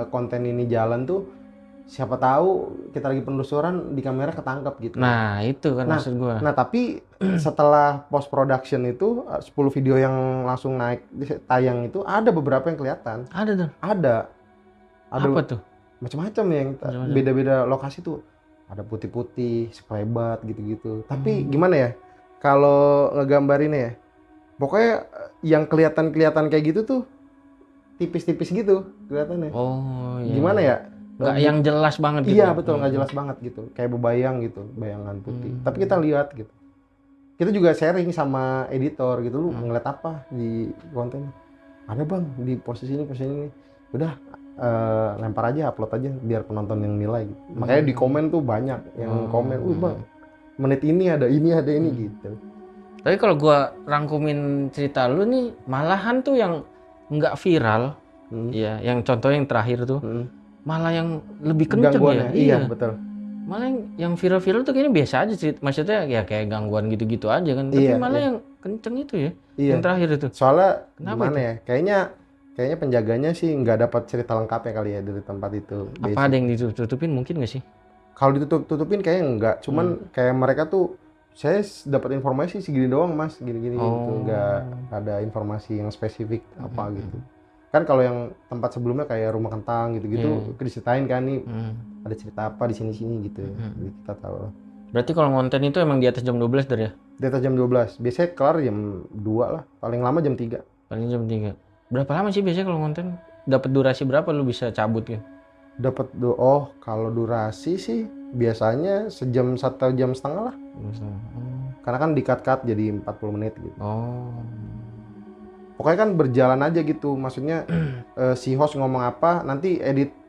konten ini jalan tuh, siapa tahu kita lagi penelusuran di kamera ketangkep gitu. Nah itu kan maksud gua. Nah tapi setelah post production itu 10 video yang langsung naik tayang itu ada beberapa yang kelihatan. Ada tuh. Ada Apa tuh? macam-macam yang beda-beda lokasi tuh. Ada putih-putih, sekelebat gitu-gitu. Tapi gimana ya? Kalau ngegambarinnya ya, pokoknya yang kelihatan kayak gitu tuh tipis-tipis gitu kelihatannya. Oh iya. Gimana ya? Nggak yang jelas banget gitu. Iya betul, nggak jelas banget gitu. Kayak bebayang gitu, bayangan putih. Tapi kita lihat gitu. Kita juga sharing sama editor gitu, lu ngeliat apa di konten? Ada bang di posisi ini. Udah lempar aja, upload aja biar penonton yang nilai gitu. Makanya di komen tuh banyak yang komen, bang menit ini ada ini gitu. Tapi kalau gua rangkumin cerita lu nih, malahan tuh yang nggak viral, ya, yang contoh yang terakhir tuh, malah yang lebih kenceng ya. Iya betul. Malah yang viral tuh kayaknya biasa aja sih, maksudnya ya kayak gangguan gitu-gitu aja kan. Tapi malah yang kenceng itu ya, yang terakhir itu. Soalnya kenapa gimana ya? Kayaknya penjaganya sih nggak dapat cerita lengkapnya kali ya dari tempat itu. Apa ada yang ditutupin mungkin nggak sih? Kalau ditutupin kayaknya enggak, cuman kayak mereka tuh saya dapat informasi segini doang mas, gini-gini gitu, nggak ada informasi yang spesifik apa gitu. Kan kalau yang tempat sebelumnya kayak rumah kentang gitu-gitu, diceritain kan nih ada cerita apa di sini-sini gitu, jadi kita tahu lah. Berarti kalau konten itu emang di atas jam 12 dari ya? Di atas jam 12, biasanya kelar jam 2 lah, paling lama jam 3. Paling jam 3. Berapa lama sih biasanya kalau konten? Dapat durasi berapa lu bisa cabut kan? Kalau durasi sih biasanya sejam 1,5 jam lah. Karena kan di-cut jadi 40 menit gitu. Pokoknya kan berjalan aja gitu, maksudnya si host ngomong apa, nanti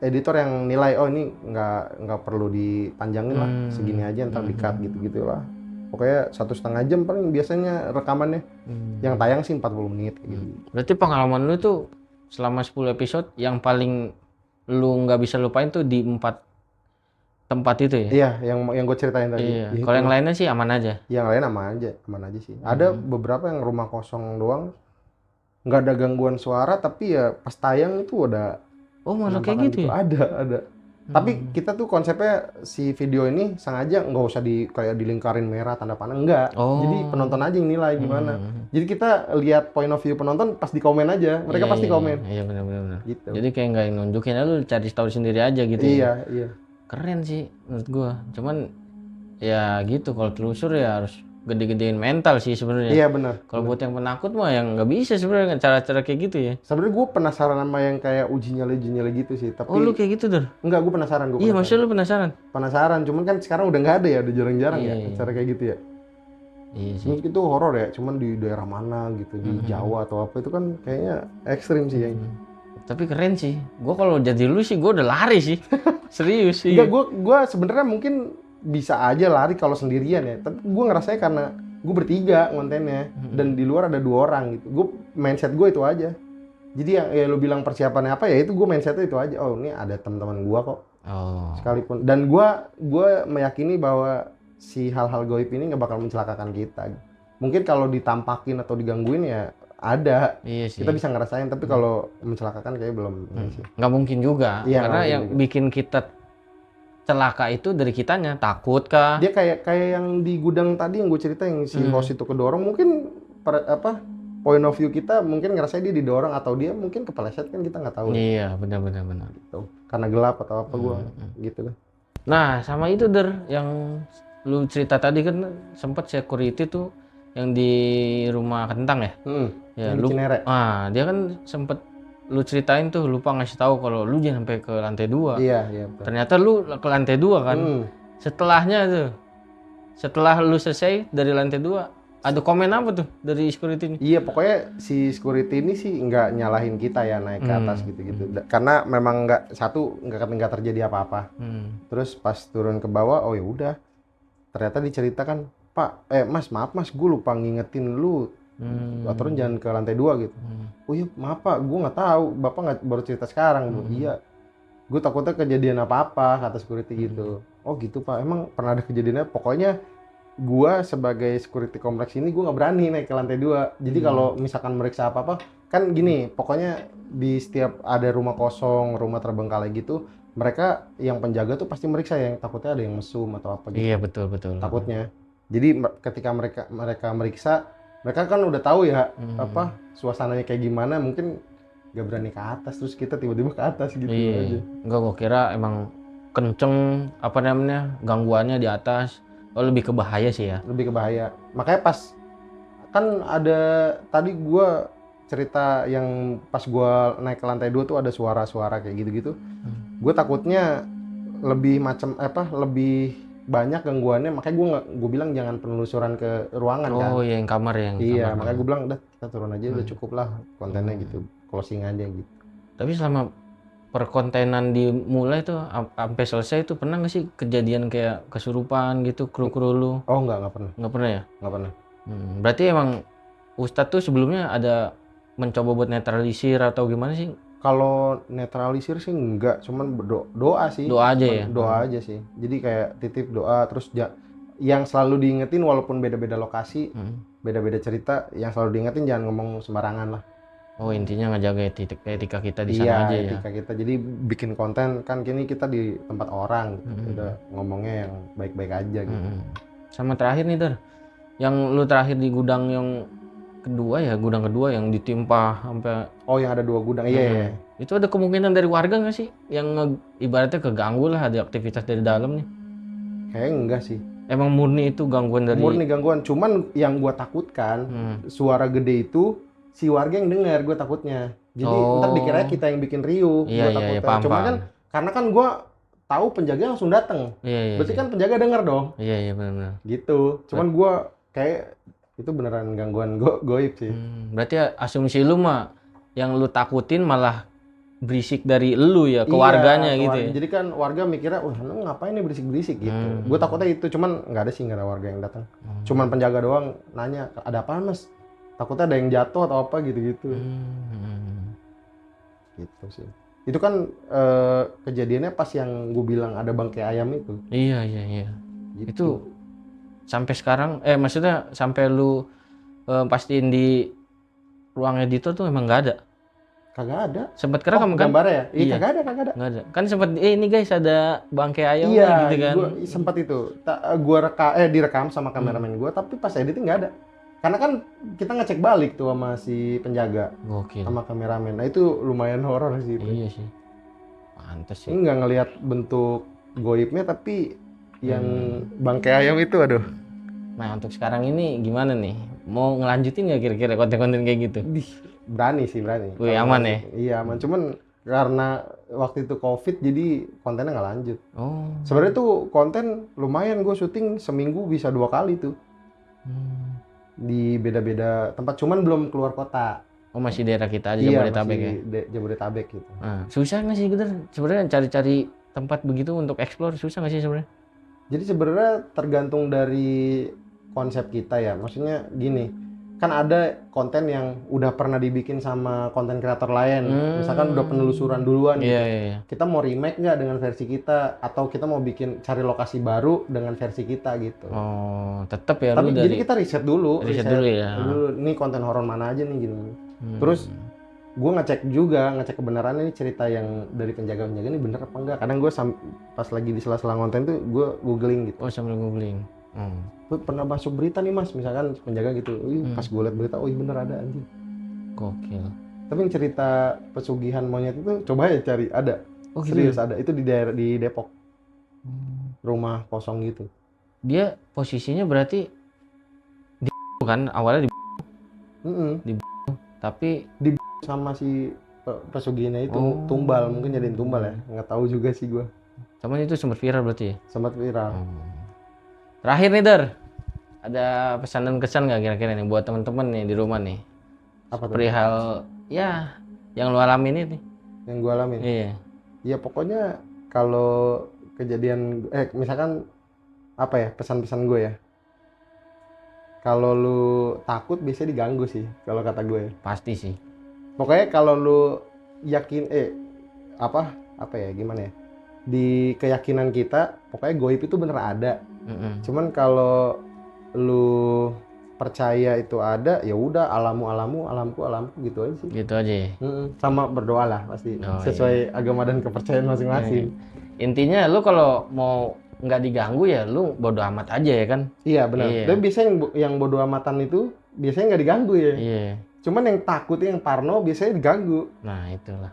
editor yang nilai, oh ini nggak perlu dipanjangin lah, segini aja ntar di-cut gitu lah. Pokoknya 1,5 jam paling biasanya rekamannya, yang tayang sih 40 menit gitu. Berarti pengalaman lu tuh selama 10 episode yang paling lu nggak bisa lupain tuh di 4 tempat itu ya? Iya, yang gue ceritain tadi. Iya. Kalau yang lainnya sih aman aja? Yang lain aman aja sih. Ada beberapa yang rumah kosong doang, nggak ada gangguan suara, tapi ya pas tayang itu ada. Oh malah kayak gitu ya? Ada. Tapi kita tuh konsepnya si video ini sengaja nggak usah kayak dilingkarin merah tanda panah, enggak. Jadi penonton aja yang nilai gimana. Jadi kita lihat point of view penonton pas di komen aja, mereka pasti komen. Iya benar. Gitu. Jadi kayak nggak nunjukin, lu cari tahu sendiri aja gitu. Iya. Keren sih menurut gua. Cuman ya gitu, kalau telusur ya harus gede-gedein mental sih sebenarnya. Iya benar. Kalau buat yang penakut mah yang nggak bisa sebenarnya cara-cara kayak gitu ya. Sebenarnya gue penasaran sama yang kayak uji nyali gitu sih. Tapi lu kayak gitu Dur? Enggak, gue penasaran. Iya maksudnya lu penasaran? Penasaran, cuman kan sekarang udah nggak ada ya, udah jarang-jarang ya cara kayak gitu ya. Iya sih. Mungkin itu horor ya, cuman di daerah mana gitu, di Jawa atau apa itu kan kayaknya ekstrim sih ya. Tapi keren sih. Gue kalau jadi lu sih gue udah lari sih. Serius sih. Enggak, gue sebenarnya mungkin bisa aja lari kalau sendirian ya. Tapi gue ngerasanya karena gue bertiga kontennya dan di luar ada 2 orang gitu. Gue mindset gue itu aja. Jadi ya lu bilang persiapannya apa ya itu gue mindsetnya itu aja. Oh ini ada teman-teman gue kok. Oh. Sekalipun. Dan gue meyakini bahwa si hal-hal goib ini nggak bakal mencelakakan kita. Mungkin kalau ditampakin atau digangguin ya ada. Iya sih. Kita bisa ngerasain. Tapi kalau mencelakakan kayaknya belum. Sih. Nggak mungkin juga. Iya, Karena nggak yang mungkin juga. bikin kita celaka itu dari kitanya. Takut kah? Dia kayak yang di gudang tadi yang gue cerita yang si host itu kedorong mungkin point of view kita mungkin ngerasa dia didorong atau dia mungkin kepeleset kan kita nggak tahu. Iya, benar. Gitu. Karena gelap atau apa gue gitu kan. Nah, sama itu yang lu cerita tadi kan sempat security tuh yang di rumah kentang ya? Ya, Yang di Cinere. dia kan sempet lu ceritain tuh lupa ngasih tahu kalau lu jangan sampai ke lantai 2. Iya betul. Ternyata lu ke lantai 2 kan. Setelahnya tuh. Setelah lu selesai dari lantai 2, ada komen apa tuh dari security ini? Iya, pokoknya si security ini sih nggak nyalahin kita ya naik ke atas gitu-gitu. Karena memang nggak terjadi apa-apa. Terus pas turun ke bawah, oh ya udah. Ternyata diceritakan, Pak, Mas, maaf Mas, gue lupa ngingetin lu. Turun jangan ke lantai 2 gitu. Oh iya, maaf Pak, gue nggak tahu. Bapak nggak baru cerita sekarang. Iya. Gue takutnya kejadian apa-apa, kata security gitu. Oh gitu Pak, emang pernah ada kejadiannya? Pokoknya gue sebagai security kompleks ini gue nggak berani naik ke lantai 2. Jadi kalau misalkan meriksa apa-apa, kan gini, pokoknya di setiap ada rumah kosong, rumah terbengkalai gitu, mereka yang penjaga tuh pasti meriksa yang takutnya ada yang mesum atau apa gitu. Iya, betul. Takutnya. Jadi ketika mereka meriksa, mereka kan udah tahu ya suasananya kayak gimana, mungkin gak berani ke atas terus kita tiba-tiba ke atas gitu aja. Enggak, gua kira emang kenceng gangguannya di atas. Oh, lebih ke bahaya sih ya. Lebih ke bahaya. Makanya pas kan ada tadi gua cerita yang pas gua naik ke lantai 2 tuh ada suara-suara kayak gitu-gitu. Gue takutnya lebih lebih banyak gangguannya, makanya gue bilang jangan penelusuran ke ruangan kan. Oh iya, yang kamar ya. Iya, makanya gue bilang udah kita turun aja udah cukup lah kontennya gitu, closing aja gitu. Tapi selama perkontenan dimulai tuh sampai selesai tuh pernah nggak sih kejadian kayak kesurupan gitu kru lu? Oh nggak pernah. Nggak pernah ya? Nggak pernah. Berarti emang Ustadz tuh sebelumnya ada mencoba buat netralisir atau gimana sih? Kalau netralisir sih enggak, cuman doa sih. Doa aja ya? Doa aja sih. Jadi kayak titip doa, terus yang selalu diingetin walaupun beda-beda lokasi, beda-beda cerita, yang selalu diingetin jangan ngomong sembarangan lah. Oh, intinya ngejaga etika kita di sana aja ya? Iya, etika kita. Jadi bikin konten, kan kini kita di tempat orang, udah ngomongnya yang baik-baik aja gitu. Sama terakhir nih, Ter. Yang lu terakhir di gudang yang gudang kedua yang ditimpa sampai yang ada 2 gudang. Iya. Itu ada kemungkinan dari warga nggak sih yang ibaratnya keganggu lah, ada aktivitas dari dalam nih? Kayaknya enggak sih. Emang murni itu gangguan dari Murni gangguan, cuman yang gua takutkan suara gede itu si warga yang dengar, gua takutnya. Jadi ntar dikira kita yang bikin riuh, gua takutnya. Paham, Cuman kan karena kan gua tahu penjaga langsung datang. Berarti kan penjaga dengar dong. Iya benar. Gitu. Cuman gua kayak itu beneran gangguan goib sih. Berarti asumsi lu mah yang lu takutin malah berisik dari lu ya ke warganya gitu ya. Jadi kan warga mikirnya, wah lu ngapain nih berisik-berisik gitu. Gue takutnya itu, cuman nggak ada warga yang datang. Cuman penjaga doang nanya, ada apaan Mas? Takutnya ada yang jatuh atau apa gitu-gitu. Gitu sih. Itu kan kejadiannya pas yang gue bilang ada bangkai ayam itu. Iya. Gitu. Itu sampai sekarang, maksudnya sampai lu pastiin di ruang editor tuh emang nggak ada? Kagak ada. Sempat kerekam kan? Gambarnya ya? Iya. Kagak ada. Nggak ada. Kan sempat ini guys ada bangkai ayam gitu kan? Iya, sempat itu. Gua direkam sama kameramen gua, tapi pas editing nggak ada. Karena kan kita ngecek balik tuh sama si penjaga. Gokil. Sama kameramen. Nah itu lumayan horor sih itu. Iya sih. Pantes sih. Ini nggak ngelihat bentuk goibnya, tapi yang bangkai ayam itu aduh. Nah untuk sekarang ini gimana nih? Mau ngelanjutin nggak kira-kira konten-konten kayak gitu? Berani. Wih, aman ya? Iya aman, cuman karena waktu itu COVID jadi kontennya nggak lanjut. Oh. Sebenarnya tuh konten lumayan, gue syuting seminggu bisa 2 kali tuh. Di beda-beda tempat, cuman belum keluar kota. Oh, masih daerah kita aja, Iya, Jabodetabek ya. Jabodetabek gitu. Nah, susah nggak sih Geder sebenarnya cari-cari tempat begitu untuk explore, susah nggak sih sebenarnya? Jadi sebenarnya tergantung dari konsep kita ya. Maksudnya gini, kan ada konten yang udah pernah dibikin sama konten kreator lain. Misalkan udah penelusuran duluan Iya, gitu. iya. Kita mau remake nggak dengan versi kita, atau kita mau cari lokasi baru dengan versi kita gitu. Oh, tetap ya Tapi lu jadi dari kita riset dulu, riset dulu ya. dulu, ini konten horor mana aja nih gini. Terus gue ngecek kebenarannya ini cerita yang dari penjaga-penjaga ini bener apa enggak. Kadang gue pas lagi di sela-sela konten tuh gue googling gitu. Oh, sambil googling. Gue pernah masuk berita nih mas, misalkan penjaga gitu. Pas gue liat berita, oh iya bener ada anjing. Gokil. Tapi yang cerita pesugihan monyet itu coba ya cari, ada. Oh, gitu Serius ya? ada, itu di Depok. Rumah kosong gitu. Dia posisinya berarti di kan awalnya tapi Sama si pesugihannya itu tumbal, mungkin jadiin tumbal ya, nggak tahu juga sih gue. cuman itu sempat viral berarti ya. Sempat viral. Terakhir nih Der, ada pesan dan kesan nggak kira-kira nih buat teman-teman nih di rumah nih? Apa tuh? Perihal ya yang lu alamin ini. Yang gue alamin. Iya. Ya pokoknya kalau kejadian misalkan apa ya, pesan-pesan gue ya. Kalau lu takut biasanya diganggu sih kalau kata gue. Pasti sih. Pokoknya kalau lu yakin apa ya gimana ya? Di keyakinan kita pokoknya goib itu bener ada. Cuman kalau lu percaya itu ada, ya udah alamku alamku gitu aja sih. Gitu aja ya. Sama berdoa lah pasti sesuai agama dan kepercayaan masing-masing. Intinya lu kalau mau nggak diganggu ya lu bodo amat aja ya kan. Iya benar. Iya. Tapi biasanya yang bodo amatan itu biasanya nggak diganggu ya. Iya. Cuman yang takut, yang parno biasanya diganggu. Nah itulah.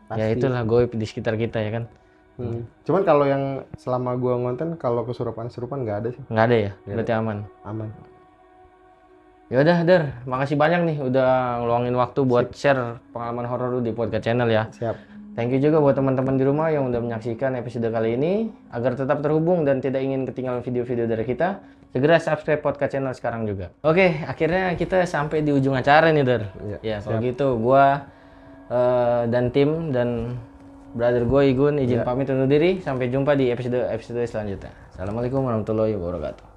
Pasti. Ya itulah goib di sekitar kita ya kan. Cuman kalau yang selama gua ngonten, kalau kesurupan nggak ada sih. Nggak ada ya? Berarti aman. Aman. Ya udah Der, makasih banyak nih udah ngeluangin waktu buat share pengalaman horor lu di podcast channel ya. Siap. Thank you juga buat teman-teman di rumah yang udah menyaksikan episode kali ini. Agar tetap terhubung dan tidak ingin ketinggalan video-video dari kita, segera subscribe podcast channel sekarang juga. Oke, akhirnya kita sampai di ujung acara nih Der. Ya kalau gitu gua dan tim dan brother gue Igun izin pamit undur diri. Sampai jumpa di episode selanjutnya. Assalamualaikum warahmatullahi wabarakatuh.